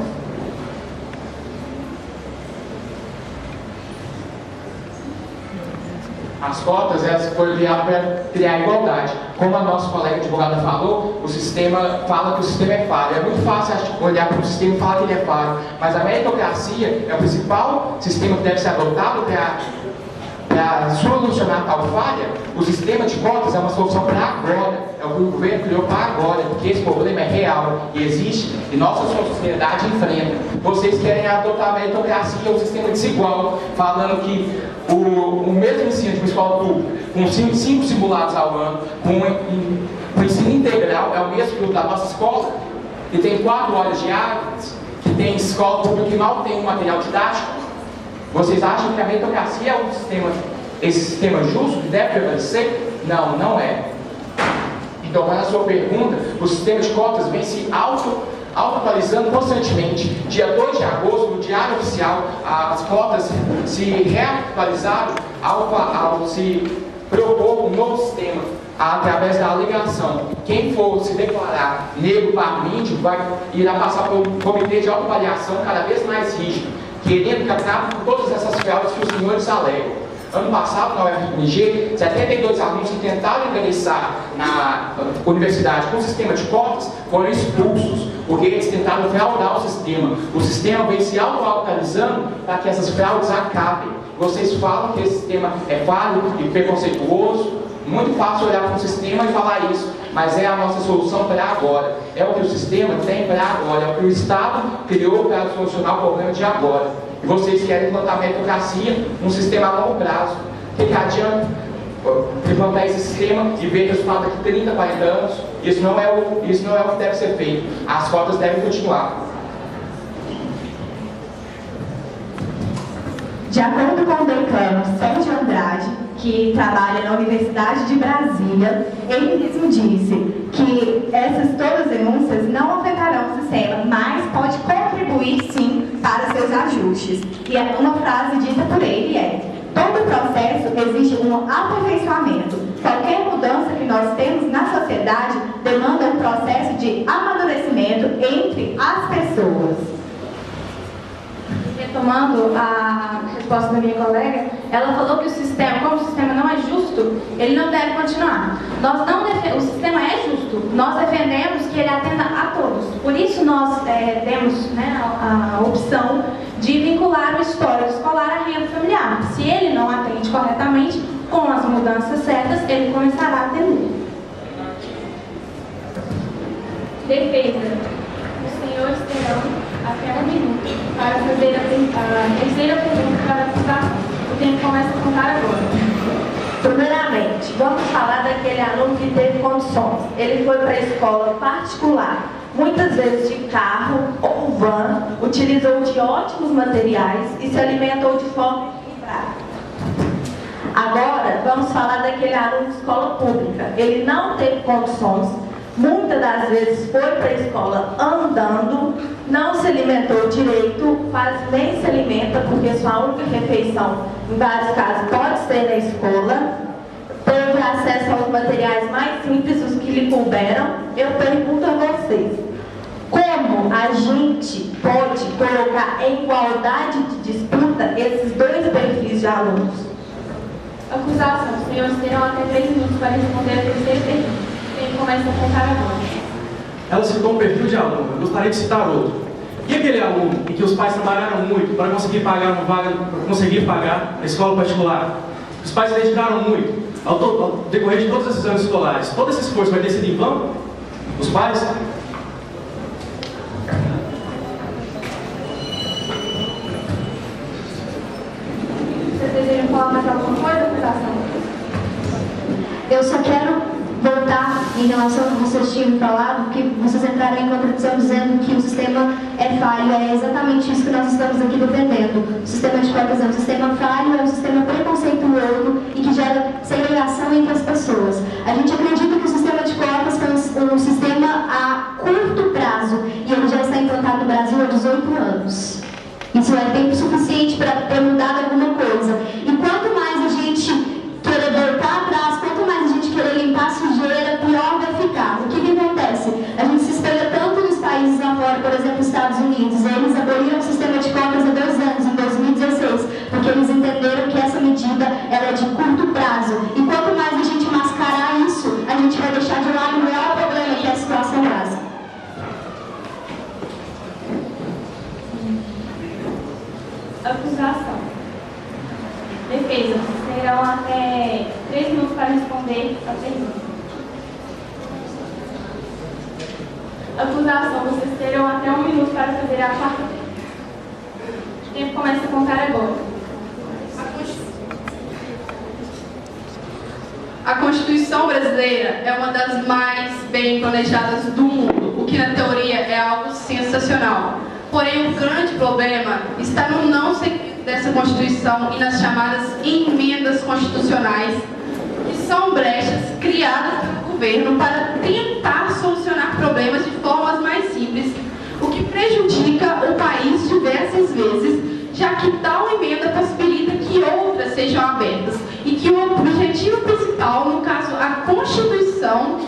[SPEAKER 16] As cotas, elas foram criadas para criar igualdade. Como a nossa colega advogada falou, o sistema fala que o sistema é falho. É muito fácil olhar para o sistema e falar que ele é falho, mas a meritocracia é o principal sistema que deve ser adotado para solucionar tal falha. O sistema de cotas é uma solução para agora, é o que o governo criou para agora, porque esse problema é real e existe, e nossa sociedade enfrenta. Vocês querem adotar a meritocracia, um sistema desigual, falando que o mesmo ensino de uma escola pública, com 5 simulados ao ano, com ensino integral, é o mesmo que o da nossa escola, que tem 4 horas diárias, que tem escola pública que mal tem um material didático. Vocês acham que a meritocracia é esse sistema justo que deve prevalecer? Não, não é. Então, para a sua pergunta, o sistema de cotas vem se atualizando constantemente. Dia 2 de agosto, no Diário Oficial, as cotas se reatualizaram ao se propor um novo sistema através da alegação. Quem for se declarar negro, pardo, índio, irá passar por um comitê de autoavaliação cada vez mais rígido, querendo que acabe com todas essas fraudes que os senhores alegam. Ano passado, na UFMG, 72 alunos que tentaram ingressar na universidade com o sistema de cotas foram expulsos, porque eles tentaram fraudar o sistema. O sistema vem se auto-atualizando para que essas fraudes acabem. Vocês falam que esse sistema é falho e preconceituoso. Muito fácil olhar para o sistema e falar isso, mas é a nossa solução para agora. É o que o sistema tem para agora, é o que o Estado criou para solucionar o problema de agora. E vocês querem implantar a meritocracia, um sistema a longo prazo. O que adianta implantar esse sistema e ver resultado daqui 30, 40 anos? Isso não é o que deve ser feito. As cotas devem continuar.
[SPEAKER 8] De acordo com o decano Sérgio Andrade, que trabalha na Universidade de Brasília, ele mesmo disse que essas todas denúncias não afetarão o sistema, mas pode contribuir sim para seus ajustes. E uma frase dita por ele é: todo processo exige um aperfeiçoamento. Qualquer mudança que nós temos na sociedade demanda um processo de amadurecimento entre as pessoas.
[SPEAKER 6] Retomando a resposta da minha colega, ela falou que o sistema, como o sistema não é justo, ele não deve continuar. O sistema é justo, nós defendemos que ele atenda a todos. Por isso nós temos a opção de vincular o histórico escolar à renda familiar. Se ele não atende corretamente, com as mudanças certas, ele começará a atender. Defesa. Os senhores terão até 1 minuto para fazer a terceira pergunta para a acusação. O tempo começa a contar agora.
[SPEAKER 12] Primeiramente, vamos falar daquele aluno que teve condições. Ele foi para a escola particular, muitas vezes de carro ou van, utilizou de ótimos materiais e se alimentou de forma equilibrada. Agora, vamos falar daquele aluno de escola pública. Ele não teve condições, muitas das vezes foi para a escola andando, não se alimentou direito, quase nem se alimenta, porque sua única refeição, em vários casos, pode ser na escola. Teve acesso aos materiais mais simples, os que lhe couberam. Eu pergunto a vocês, como a gente pode colocar em igualdade de disputa esses dois perfis de alunos?
[SPEAKER 6] Acusação. Os senhores terão até 3 minutos para responder a terceira pergunta. Ele começa a contar agora.
[SPEAKER 3] Ela citou um perfil de aluno, eu gostaria de citar outro. E aquele aluno em que os pais trabalharam muito para conseguir pagar uma vaga, para conseguir pagar a escola particular? Os pais se dedicaram muito ao decorrer de todos esses anos escolares. Todo esse esforço vai ter sido em vão? Os pais?
[SPEAKER 6] Vocês desejam falar mais alguma coisa, acusação?
[SPEAKER 13] Eu só quero voltar em relação ao que vocês tinham falado, que vocês entraram em contradição dizendo que o sistema é falho. É exatamente isso que nós estamos aqui defendendo. O sistema de cotas é um sistema falho, é um sistema preconceituoso e que gera segregação entre as pessoas. A gente acredita que o sistema de cotas foi um sistema a curto prazo e ele já está implantado no Brasil há 18 anos. Isso é tempo suficiente para mudar alguma coisa. E quanto mais a gente querer voltar atrás, quanto mais a gente querer limpar a sujeira, pior vai ficar. O que acontece? A gente se espelha tanto nos países lá fora, por exemplo, os Estados Unidos. Eles aboliram o sistema de cotas há 2 anos, em 2016, porque eles entenderam que essa medida ela é de curto prazo. E quanto mais a gente mascarar isso, a gente vai deixar de lado o maior problema, que é a situação básica.
[SPEAKER 6] Acusação. Defesa, terão até 3 minutos para responder a pergunta. Acusação, vocês terão até 1 minuto para fazer a quarta pergunta. O tempo começa a contar agora.
[SPEAKER 15] A Constituição brasileira é uma das mais bem planejadas do mundo, o que na teoria é algo sensacional. Porém, o grande problema está no não seguimento dessa Constituição e nas chamadas emendas constitucionais, que são brechas criadas pelo governo para tentar solucionar problemas de formas mais simples, o que prejudica o país diversas vezes, já que tal emenda possibilita que outras sejam abertas e que o objetivo principal, no caso a Constituição,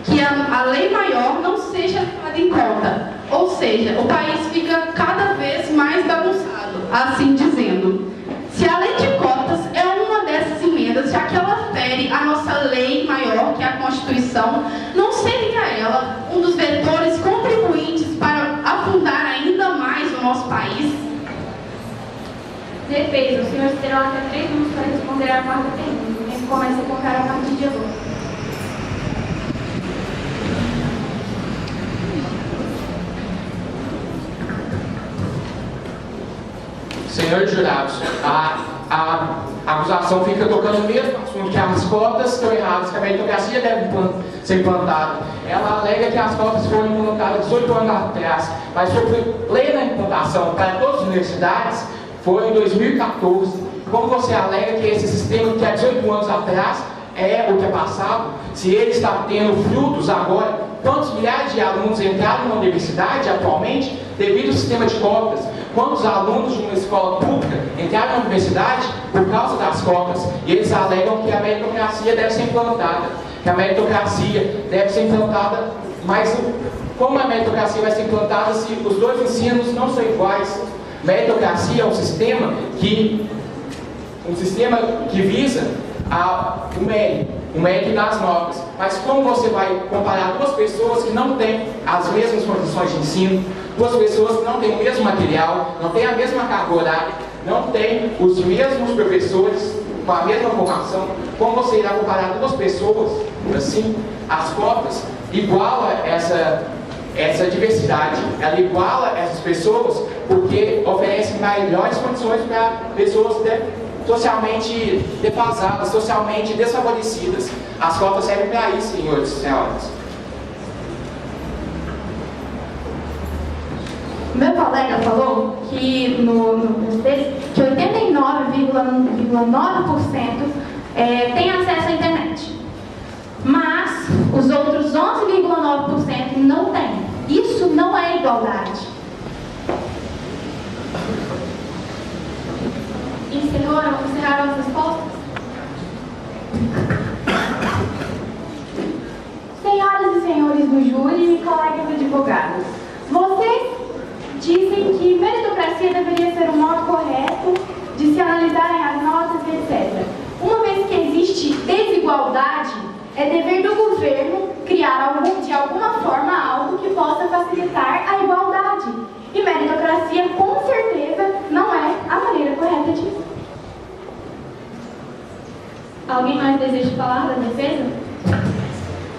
[SPEAKER 15] que a lei maior não seja levada em conta. Ou seja, o país fica cada vez mais bagunçado, assim dizendo. Se a lei de cotas é uma dessas emendas, já que ela fere a nossa lei maior, que é a Constituição, não seria ela um dos vetores contribuintes para afundar ainda mais o nosso país?
[SPEAKER 6] Defesa, os senhores terão até 3 minutos para responder a quarta pergunta. O tempo começa a contar a partir de agora.
[SPEAKER 16] Senhores jurados, a acusação fica tocando no mesmo assunto, que as cotas estão erradas, que a meritocracia deve ser implantada. Ela alega que as cotas foram implantadas 18 anos atrás, mas foi plena implantação para todas as universidades, foi em 2014. Como você alega que esse sistema que há 18 anos atrás é ultrapassado, se ele está tendo frutos agora, quantos milhares de alunos entraram na universidade atualmente devido ao sistema de cotas? Quantos alunos de uma escola pública entraram na universidade por causa das cotas? E eles alegam que a meritocracia deve ser implantada, mas como a meritocracia vai ser implantada se os dois ensinos não são iguais? Meritocracia é um sistema que visa o mérito nas notas. Mas como você vai comparar 2 pessoas que não têm as mesmas condições de ensino, 2 pessoas que não têm o mesmo material, não têm a mesma carga horária, não têm os mesmos professores com a mesma formação, como você irá comparar 2 pessoas assim? As cotas igualam essa diversidade, ela iguala essas pessoas porque oferece melhores condições para pessoas socialmente defasadas, socialmente desfavorecidas. As cotas servem para isso, senhores e senhoras.
[SPEAKER 6] Meu colega falou que no texto que 89,9% tem acesso à internet, mas os outros 11,9% não têm. Isso não é igualdade. Encerraram as respostas? Senhoras e senhores do júri e colegas advogados, vocês dizem que meritocracia deveria ser o modo correto de se analisarem as notas, etc. Uma vez que existe desigualdade, é dever do governo criar de alguma forma algo que possa facilitar a igualdade. E meritocracia Alguém mais deseja falar da defesa?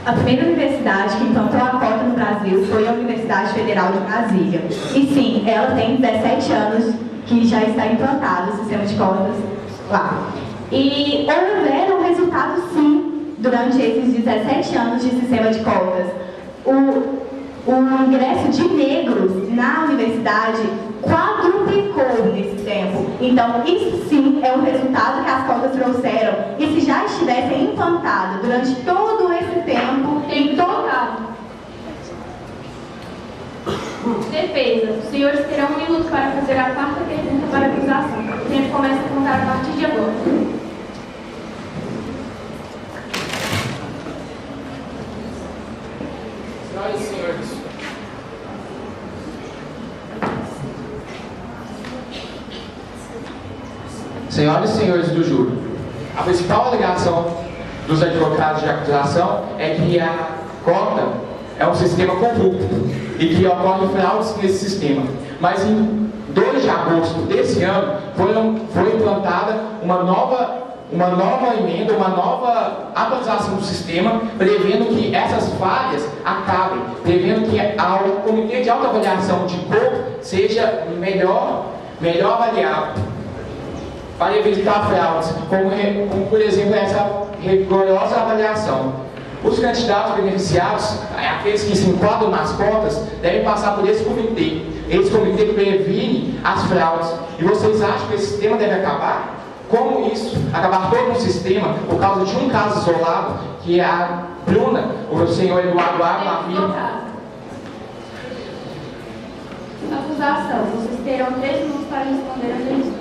[SPEAKER 8] A primeira universidade que implantou a cota no Brasil foi a Universidade Federal de Brasília. E sim, ela tem 17 anos que já está implantado o sistema de cotas lá. E houveram resultados, sim, durante esses 17 anos de sistema de cotas. O ingresso de negros na universidade quadruplicou nesse tempo. Então, isso sim é um resultado que as cotas trouxeram. E se já estivessem implantado durante todo esse tempo, em todo...
[SPEAKER 6] Defesa. Os senhores terão 1 minuto para fazer a quarta pergunta para a acusação. O tempo começa a contar a partir de agora.
[SPEAKER 16] Senhoras e senhores, senhoras e senhores do júri, a principal alegação dos advogados de acusação é que a cota é um sistema corrupto e que ocorre fraudes nesse sistema. Mas em 2 de agosto desse ano foi implantada uma nova emenda, uma nova atualização do sistema, prevendo que essas falhas acabem, prevendo que o Comitê de Autoavaliação de cor seja melhor avaliado para evitar fraudes, como por exemplo essa rigorosa avaliação. Os candidatos beneficiados, aqueles que se enquadram nas cotas, devem passar por esse comitê. Esse comitê previne as fraudes. E vocês acham que esse sistema deve acabar? Como isso? Acabar todo um sistema por causa de um caso isolado, que é a Bruna, o senhor Eduardo Água, a filha.
[SPEAKER 6] Acusação. Vocês terão 3 minutos para responder a pergunta.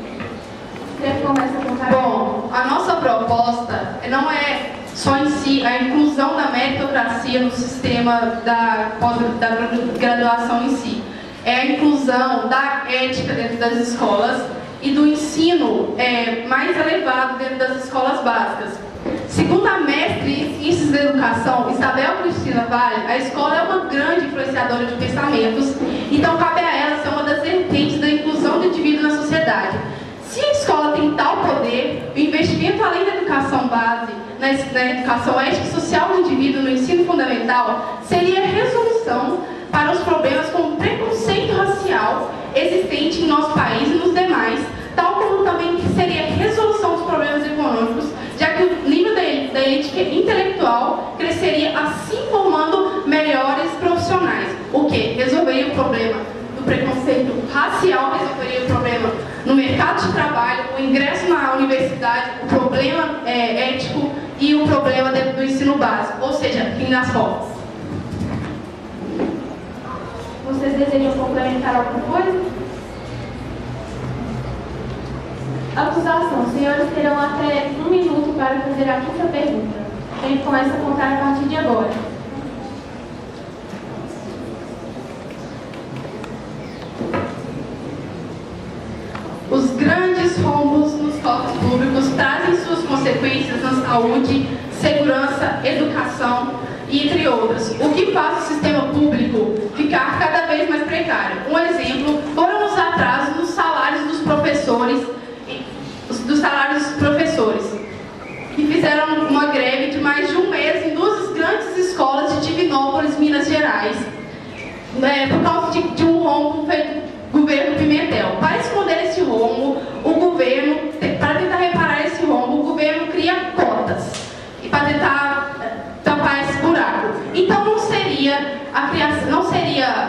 [SPEAKER 15] Bom, a nossa proposta não é só em si a inclusão da meritocracia no sistema da graduação em si. É a inclusão da ética dentro das escolas e do ensino mais elevado dentro das escolas básicas. Segundo a mestre em Ciências da Educação, Isabel Cristina Vale, a escola é uma grande influenciadora de pensamentos, então cabe a ela ser uma das vertentes da inclusão do indivíduo na sociedade. Se a escola tem tal poder, o investimento além da educação base, na educação ética e social do indivíduo no ensino fundamental, seria a resolução para os problemas como o preconceito racial existente em nosso país e nos demais, tal como também seria a resolução dos problemas econômicos, já que o nível da elite intelectual cresceria assim formando melhores profissionais. O que? Resolveria o problema do preconceito racial, resolveria o problema no mercado de trabalho, o ingresso na universidade, o problema ético e o problema dentro do ensino básico, ou seja, fim das cotas.
[SPEAKER 6] Vocês desejam complementar alguma coisa? Acusação. Os senhores terão até 1 minuto para fazer a quinta pergunta. O tempo começa a contar a partir de agora.
[SPEAKER 15] Os grandes rombos nos cofres públicos trazem suas consequências na saúde, segurança, educação e entre outras, o que faz o sistema público ficar cada vez mais precário. Um exemplo foram os atrasos nos salários dos professores, que fizeram uma greve de mais de 1 mês em 2 grandes escolas de Divinópolis, Minas Gerais, por causa de um rombo feito pelo governo Pimentel. Para esconder esse rombo, para tentar reparar esse rombo, o governo cria cotas e para tentar tampar esse buraco. Então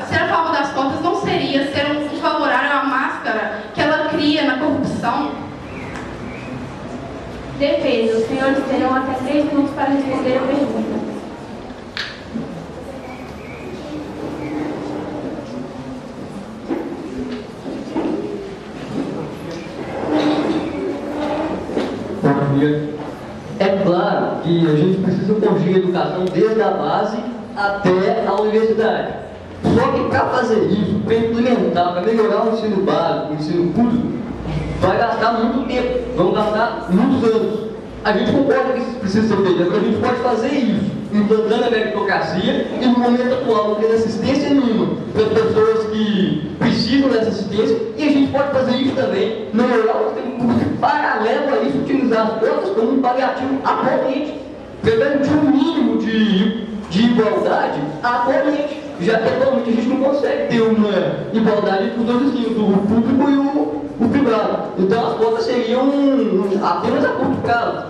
[SPEAKER 15] ser a favor das cotas não seria ser um favorável à máscara que ela cria na corrupção.
[SPEAKER 6] Defesa. Os senhores terão até 3 minutos para responder a pergunta.
[SPEAKER 17] É claro que a gente precisa construir a educação desde a base até a universidade. Só que para fazer isso, para implementar, para melhorar o ensino básico, o ensino público, vai gastar muito tempo, vão gastar muitos anos. A gente concorda que isso precisa ser feito, mas a gente pode fazer isso, implantando a meritocracia e no momento atual não tendo assistência nenhuma para as pessoas que precisam dessa assistência, e a gente pode fazer isso também, melhorar o sistema público paralelo a isso, utilizar as cotas como um paliativo atualmente, garantir um mínimo de igualdade atualmente, já que atualmente a gente não consegue ter uma igualdade entre os dois ensino, o público e o privado. Então as cotas seriam apenas a curto prazo,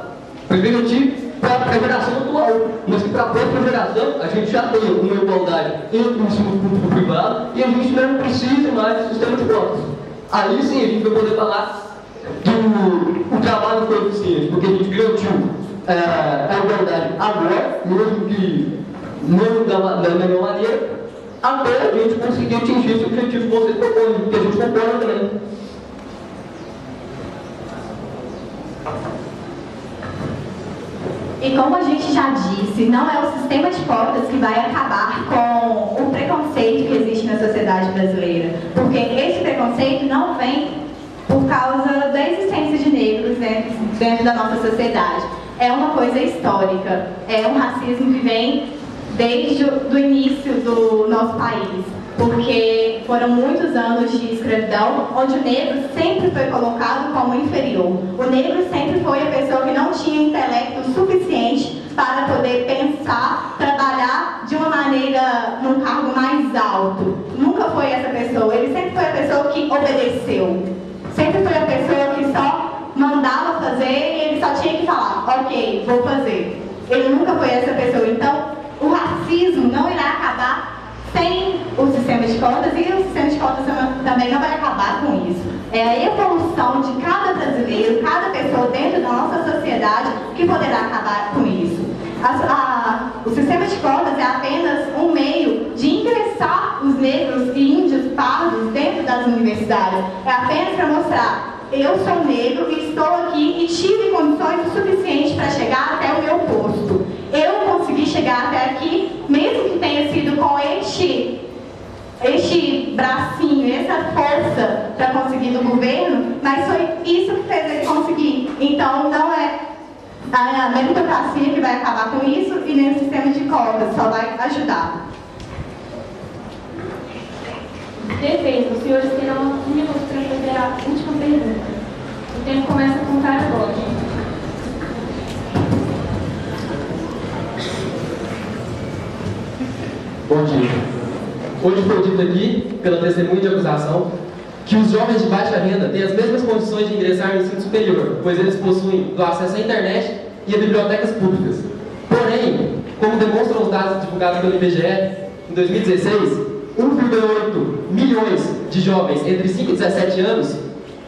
[SPEAKER 17] para garantir para a geração atual, mas que para a próxima geração a gente já tem uma igualdade entre o ensino público e o privado e a gente não precisa mais do sistema de cotas. Aí sim a gente vai poder falar do trabalho coeficiente, porque a gente garantiu a igualdade agora, mesmo da melhor maneira, até a gente conseguir atingir esse objetivo que você propõe, que a gente concorda também.
[SPEAKER 8] E como a gente já disse, não é o sistema de cotas que vai acabar com o preconceito que existe na sociedade brasileira, porque esse preconceito não vem por causa da existência de negros dentro da nossa sociedade. É uma coisa histórica, é um racismo que vem desde o início do nosso país, porque foram muitos anos de escravidão, onde o negro sempre foi colocado como inferior. O negro sempre foi a pessoa que não tinha intelecto suficiente para poder pensar, trabalhar de uma maneira, num cargo mais alto. Nunca foi essa pessoa, ele sempre foi a pessoa que obedeceu. Sempre foi a pessoa que só mandava fazer e ele só tinha que falar, ok, vou fazer. Ele nunca foi essa pessoa. Então, o racismo não irá acabar sem o sistema de cotas e o sistema de cotas também não vai acabar com isso. É a evolução de cada brasileiro, cada pessoa dentro da nossa sociedade que poderá acabar com isso. O sistema de cotas é apenas um meio de ingressar os negros e índios pardos dentro das universidades. É apenas para mostrar, eu sou negro e estou aqui e tive condições o suficiente para chegar até o meu posto. Eu consegui chegar até aqui, mesmo que tenha sido com este bracinho, essa força para conseguir do governo, mas foi isso que fez ele conseguir. Então não é a meritocracia que vai acabar com isso e nem o sistema de cotas, só vai ajudar.
[SPEAKER 6] Defesa, os senhores terão um minuto para fazer a última pergunta. O tempo começa a contar agora.
[SPEAKER 18] Bom dia. Hoje foi dito aqui, pela testemunha de acusação, que os jovens de baixa renda têm as mesmas condições de ingressar no ensino superior, pois eles possuem o acesso à internet e a bibliotecas públicas. Porém, como demonstram os dados divulgados pelo IBGE, em 2016, 1,8 milhões de jovens entre 5 e 17 anos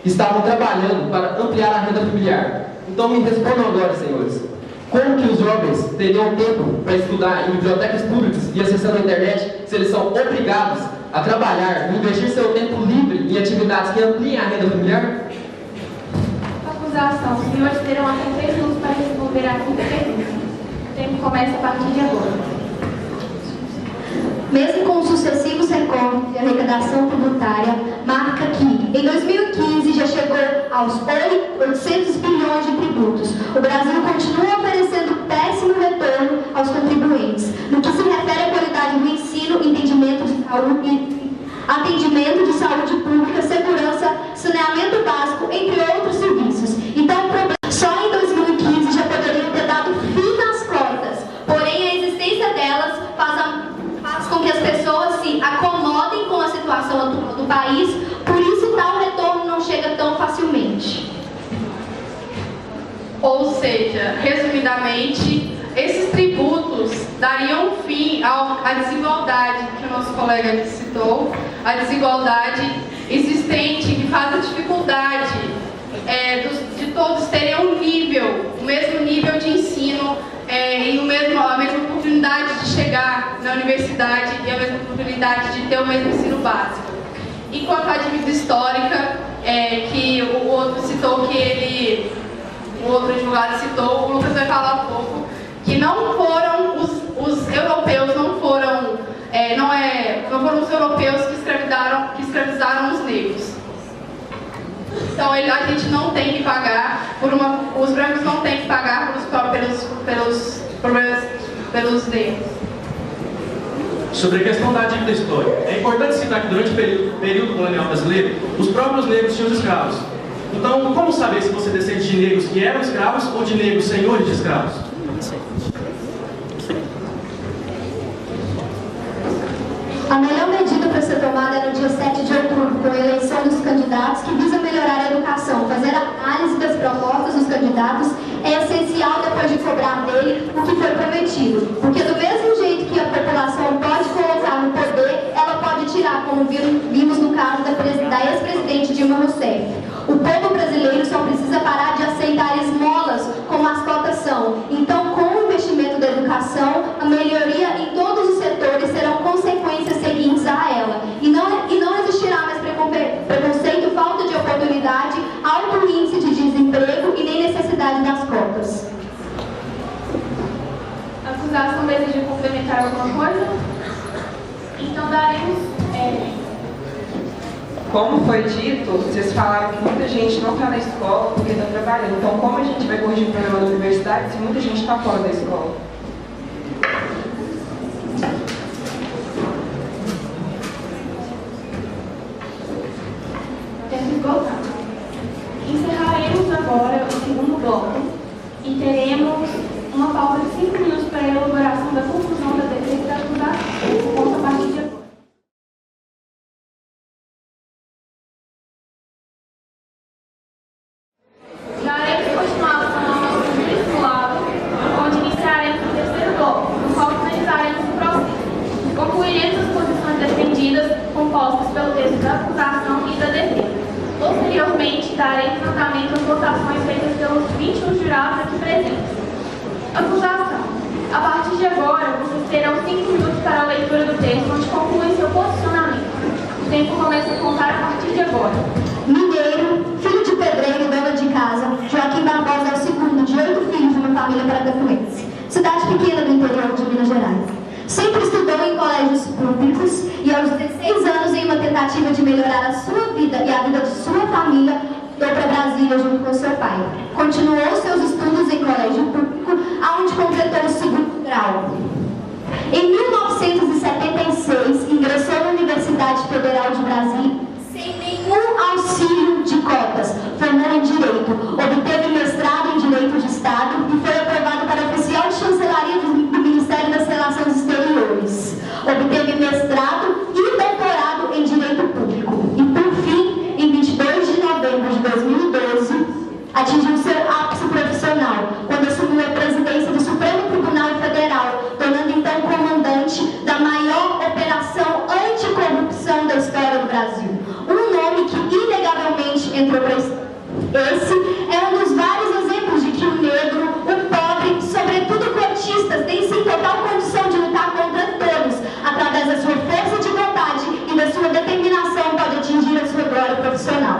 [SPEAKER 18] estavam trabalhando para ampliar a renda familiar. Então me respondam agora, senhores. Como que os jovens teriam tempo para estudar em bibliotecas públicas e acessando a internet se eles são obrigados a trabalhar, investir seu tempo livre em atividades que ampliem a renda familiar?
[SPEAKER 6] Acusação. Os senhores terão até 3 minutos para responder a quinta pergunta. O tempo começa a partir de agora.
[SPEAKER 13] Mesmo com os sucessivos recortes de arrecadação tributária, marca que, em 2015, já chegou aos 800 bilhões de tributos. O Brasil continua oferecendo péssimo retorno aos contribuintes, no que se refere à qualidade do ensino, atendimento de saúde pública, segurança, saneamento básico, entre outros serviços. Então, só em 2015 já poderiam ter dado fim nas cotas, porém a existência delas faz com que as pessoas se acomodem com a situação atual do país, por isso tal retorno não chega tão facilmente.
[SPEAKER 15] Ou seja, resumidamente, esses tributos dariam fim à desigualdade que o nosso colega citou, a desigualdade existente que faz a dificuldade de todos terem o mesmo nível de ensino e a mesma oportunidade de chegar na universidade e a mesma oportunidade de ter o mesmo ensino básico. E quanto à dívida histórica, que o outro citou o outro advogado citou, o Lucas vai falar um pouco, que não foram os europeus, não foram os europeus que escravizaram os negros. Então a gente não tem que pagar os brancos não têm que pagar pelos negros.
[SPEAKER 3] Sobre a questão da dívida histórica, é importante citar que durante o período colonial brasileiro, os próprios negros tinham escravos.
[SPEAKER 19] Então, como saber se você descende de negros que eram escravos ou de negros senhores de escravos?
[SPEAKER 13] A melhor medida para ser tomada é no dia 7 de outubro, com a eleição dos candidatos, que visa melhorar a educação. Fazer a análise das propostas dos candidatos é essencial depois de cobrar dele o que foi prometido. Porque do mesmo jeito que a população pode colocar no poder, ela pode tirar, como vimos no caso da ex-presidente Dilma Rousseff. O povo brasileiro só precisa parar de aceitar esmolas, como as cotas são. Então, com o investimento da educação, a melhoria em todos os setores serão consequências seguintes a ela. E não existirá mais preconceito, falta de oportunidade, alto índice de desemprego e nem necessidade das cotas.
[SPEAKER 6] A acusação deseja complementar alguma coisa? Então daremos...
[SPEAKER 20] Como foi dito, vocês falaram que muita gente não está na escola porque está trabalhando. Então, como a gente vai corrigir o problema da universidade se muita gente está fora da escola?
[SPEAKER 6] Tempo esgotado. Encerraremos agora o segundo bloco e teremos uma pausa de 5 minutos para a elaboração da conclusão da defesa da acusação. Conta a partir de agora. Daremos continuação ao nosso simulado, onde iniciaremos o terceiro bloco, no qual finalizaremos o processo. Concluiremos as posições defendidas, compostas pelo texto da acusação e da defesa. Posteriormente, daremos andamento às votações feitas pelos 21 jurados aqui presentes. Acusação. A partir de agora, vocês terão 5 minutos para a leitura do texto, onde concluem seu posicionamento. O tempo começa a contar a partir de agora.
[SPEAKER 13] Mineiro, filho de pedreiro e dona de casa, Joaquim Barbosa é o segundo de 8 filhos de uma família paracafuense, cidade pequena do interior de Minas Gerais. Sempre estudou em colégios públicos e aos 16 anos, em uma tentativa de melhorar a sua vida e a vida de sua família, mudou para Brasília junto com seu pai. Continuou seus estudos em colégio público, aonde completou o segundo grau. Em 1976, ingressou na Universidade Federal de Brasília sem nenhum auxílio de cotas. Formou em Direito, obteve mestrado em Direito de Estado e foi aprovado para oficial de chancelaria do Ministério das Relações Exteriores. Obteve mestrado e doutorado em Direito Público. E, por fim, em 22 de novembro de 2012, atingiu seu ápice profissional, quando assumiu a presidência do Supremo Tribunal Federal, tornando então comandante da maior operação anticorrupção da história do Brasil. Um nome que inegavelmente entrou para a história. Esse é um dos vários exemplos de que o negro, o pobre, sobretudo cotistas, tem sim total condição de lutar contra todos, através da sua força de vontade e da sua determinação, pode atingir a sua glória profissional.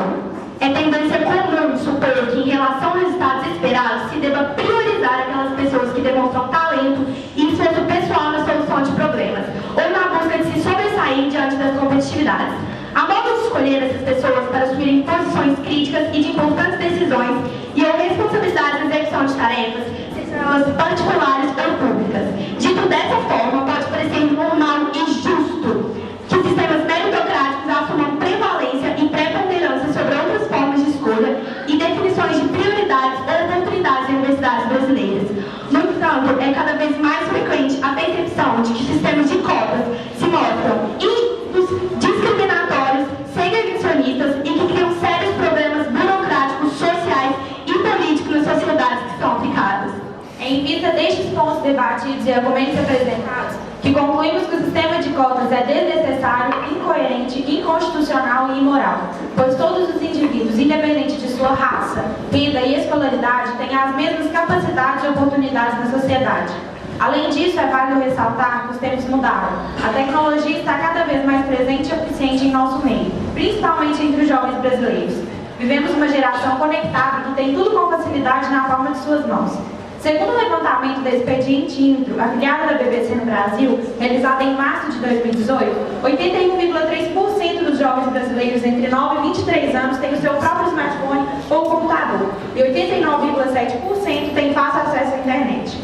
[SPEAKER 13] É tendência comum supor que, em relação aos resultados esperados, se deva priorizar aquelas pessoas que demonstram talento e esforço pessoal na solução de problemas, ou na busca de se sobressair diante das competitividades. A modo de escolher essas pessoas para assumirem posições críticas e de importantes decisões e ou responsabilidades na execução de tarefas, sejam elas particulares ou públicas. Dito dessa forma, pode parecer normal e justo que sistemas meritocráticos assumam prevalência e preponderância sobre outras formas de escolha e definições de prioridades ou oportunidades em universidades brasileiras. No entanto, é cada vez mais frequente a percepção de que sistemas de cotas se mostram injustos, discriminatórios, segregacionistas e que criam sérios problemas burocráticos, sociais e políticos nas sociedades que são aplicadas.
[SPEAKER 6] Em vista destes pontos debatidos e argumentos apresentados, que concluímos que o sistema de cotas é desnecessário, incoerente, inconstitucional e imoral, pois todos os indivíduos, independente de sua raça, renda e escolaridade, têm as mesmas capacidades e oportunidades na sociedade. Além disso, é válido ressaltar que os tempos mudaram. A tecnologia está cada vez mais presente e eficiente em nosso meio, principalmente entre os jovens brasileiros. Vivemos uma geração conectada que tem tudo com facilidade na palma de suas mãos. Segundo o levantamento da Expediente Intro, afiliada da BBC no Brasil, realizado em março de 2018, 81,3% dos jovens brasileiros entre 9 e 23 anos têm o seu próprio smartphone ou computador, e 89,7% têm fácil acesso à internet.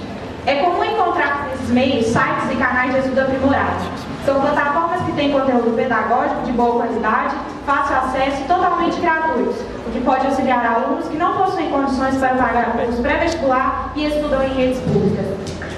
[SPEAKER 6] É comum encontrar nesses meios sites e canais de estudo aprimorados. São plataformas que têm conteúdo pedagógico de boa qualidade, fácil acesso e totalmente gratuitos, o que pode auxiliar alunos que não possuem condições para pagar curso pré-vestibular e estudam em redes públicas.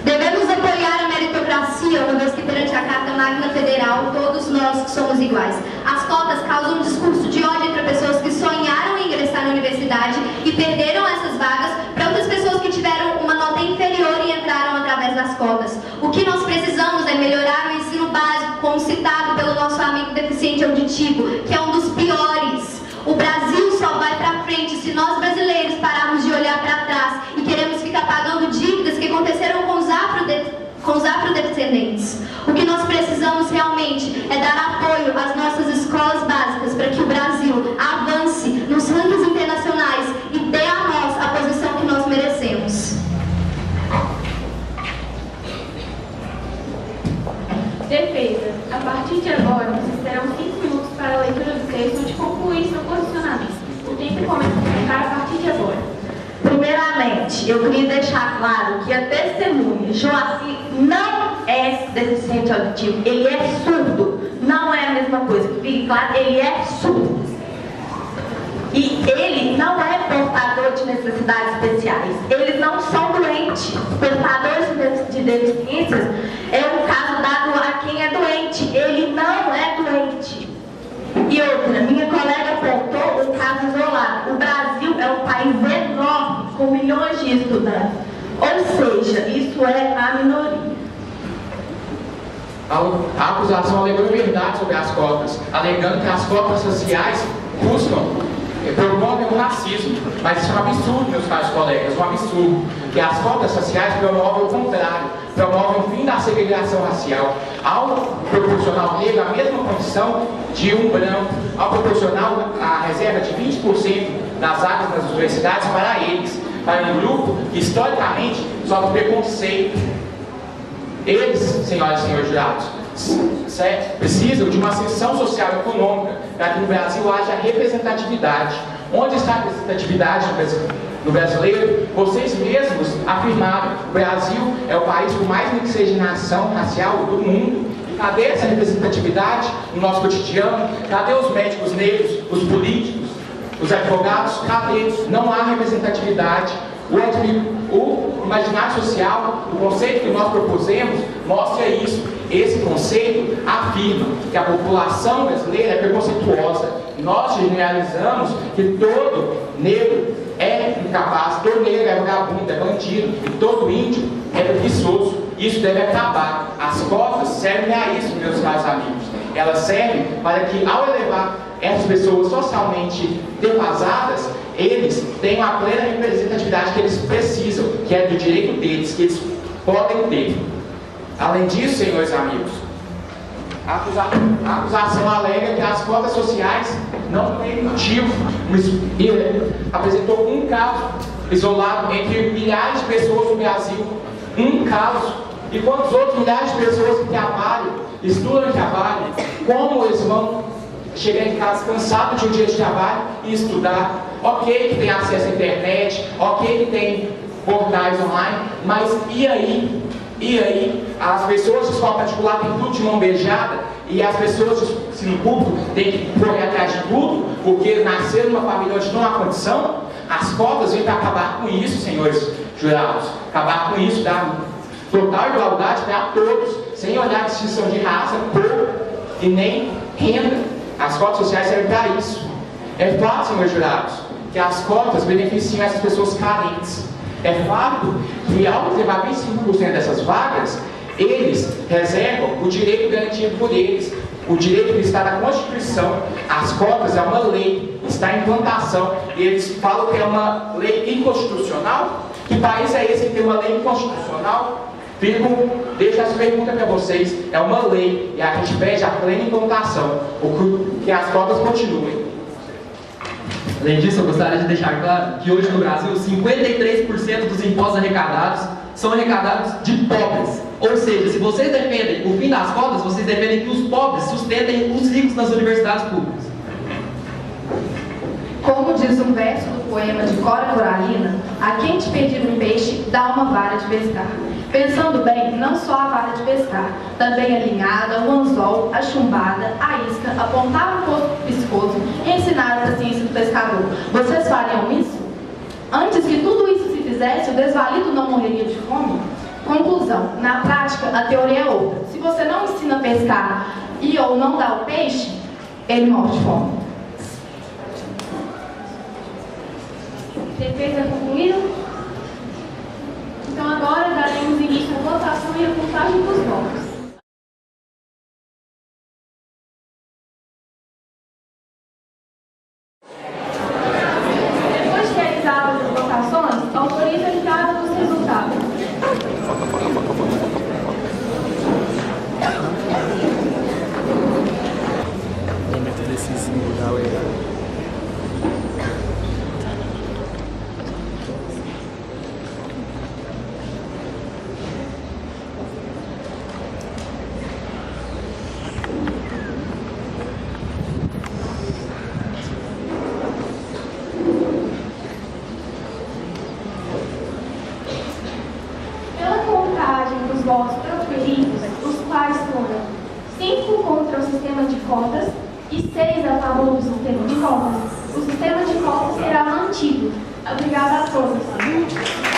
[SPEAKER 13] Devemos apoiar a meritocracia, uma vez que perante a Carta Magna Federal, todos nós somos iguais. As cotas causam um discurso de ódio entre pessoas que sonharam em ingressar na universidade e perderam essas vagas para outras pessoas que tiveram uma nota inferior e entraram através das cotas. O que nós precisamos é melhorar o ensino básico, como citado pelo nosso amigo deficiente auditivo, que é um dos piores. O Brasil só vai para frente se nós brasileiros pararmos de olhar para trás e queremos ficar pagando dívidas que aconteceram com os afrodescendentes. O que nós precisamos realmente é dar apoio às nossas escolas básicas para que o Brasil avance nos rankings internacionais e dê a nós a posição que nós merecemos.
[SPEAKER 6] Defesa. A partir de agora, vocês terão 5 minutos para a leitura do texto onde concluir seu posicionamento. O tempo começa a contar a partir de agora.
[SPEAKER 12] Primeiramente, eu queria deixar claro que a testemunha Joacir não é deficiente auditivo, ele é surdo. Não é a mesma coisa, que fique claro, ele é surdo. E ele não é portador de necessidades especiais. Eles não são doentes. Portadores de deficiências é um caso dado a quem é doente. Ele não é doente. E outra, minha colega apontou um caso isolado. O Brasil é um país enorme, com milhões de estudantes. Ou seja, isso é a minoria.
[SPEAKER 16] A acusação alegou verdade sobre as cotas, alegando que as cotas sociais promovem o racismo. Mas isso é um absurdo, meus caros colegas, um absurdo. Que as cotas sociais promovem o contrário, promovem o fim da segregação racial. Ao proporcionar ao negro a mesma condição de um branco, ao proporcionar a reserva de 20% das vagas nas universidades para eles, para um grupo que historicamente sofre preconceito. Eles, senhoras e senhores jurados, precisam de uma ascensão social e econômica para que no Brasil haja representatividade. Onde está a representatividade no brasileiro? Vocês mesmos afirmaram que o Brasil é o país com mais miscigenação racial do mundo. E cadê essa representatividade no nosso cotidiano? Cadê os médicos negros, os políticos, os advogados? Cadê? Não há representatividade. O imaginário social, o conceito que nós propusemos, mostra isso. Esse conceito afirma que a população brasileira é preconceituosa. Nós generalizamos que todo negro é incapaz, todo negro é vagabundo, é bandido, e todo índio é preguiçoso. Isso deve acabar. As cotas servem a isso, meus caros amigos. Elas servem para que, ao elevar essas pessoas socialmente defasadas, eles tenham a plena representatividade que eles precisam, que é do direito deles, que eles podem ter. Além disso, senhores amigos, a acusação alega que as cotas sociais não têm motivo. Apresentou um caso isolado entre milhares de pessoas no Brasil. Um caso. E quantos outros milhares de pessoas que trabalham, estudam e trabalham, como eles vão chegar em casa cansados de um dia de trabalho e estudar? Ok que tem acesso à internet, ok que tem portais online, mas e aí? E aí? As pessoas de escola particular têm tudo de mão beijada e as pessoas de ensino público têm que correr atrás de tudo porque nasceram numa família onde não há condição? As cotas vêm para acabar com isso, senhores jurados. Acabar com isso, dar total igualdade para todos, sem olhar a distinção de raça, cor e nem renda. As cotas sociais servem para isso. É fato, senhores jurados, que as cotas beneficiam essas pessoas carentes. É fato que, ao reservar 25% dessas vagas, eles reservam o direito garantido por eles, o direito que está na Constituição. As cotas é uma lei, está em implantação. Eles falam que é uma lei inconstitucional. Que país é esse que tem uma lei inconstitucional? Deixa essa pergunta para vocês. É uma lei e a gente pede a plena implantação, que as cotas continuem.
[SPEAKER 18] Além disso, eu gostaria de deixar claro que hoje no Brasil 53% dos impostos arrecadados são arrecadados de pobres. Ou seja, se vocês defendem o fim das cotas, vocês defendem que os pobres sustentem os ricos nas universidades públicas.
[SPEAKER 6] Como diz um verso do poema de Cora Coralina, a quem te pedir um peixe, dá uma vara de pescar. Pensando bem, não só a vara de pescar, também a linhada, o anzol, a chumbada, a isca, apontar o pescoço e ensinar a ciência do pescador. Vocês fariam isso? Antes que tudo isso se fizesse, o desvalido não morreria de fome? Conclusão, na prática, a teoria é outra. Se você não ensina a pescar e ou não dá o peixe, ele morre de fome. Defesa concluída? Então agora daremos início à votação e à contagem dos votos. Depois de realizadas as votações, autoriza a entrada dos resultados.
[SPEAKER 21] Vou meter decisivo, galera.
[SPEAKER 6] Votos proferidos, os quais foram 5 contra o sistema de cotas e 6 a favor do sistema de cotas. O sistema de cotas será mantido. Obrigada a todos.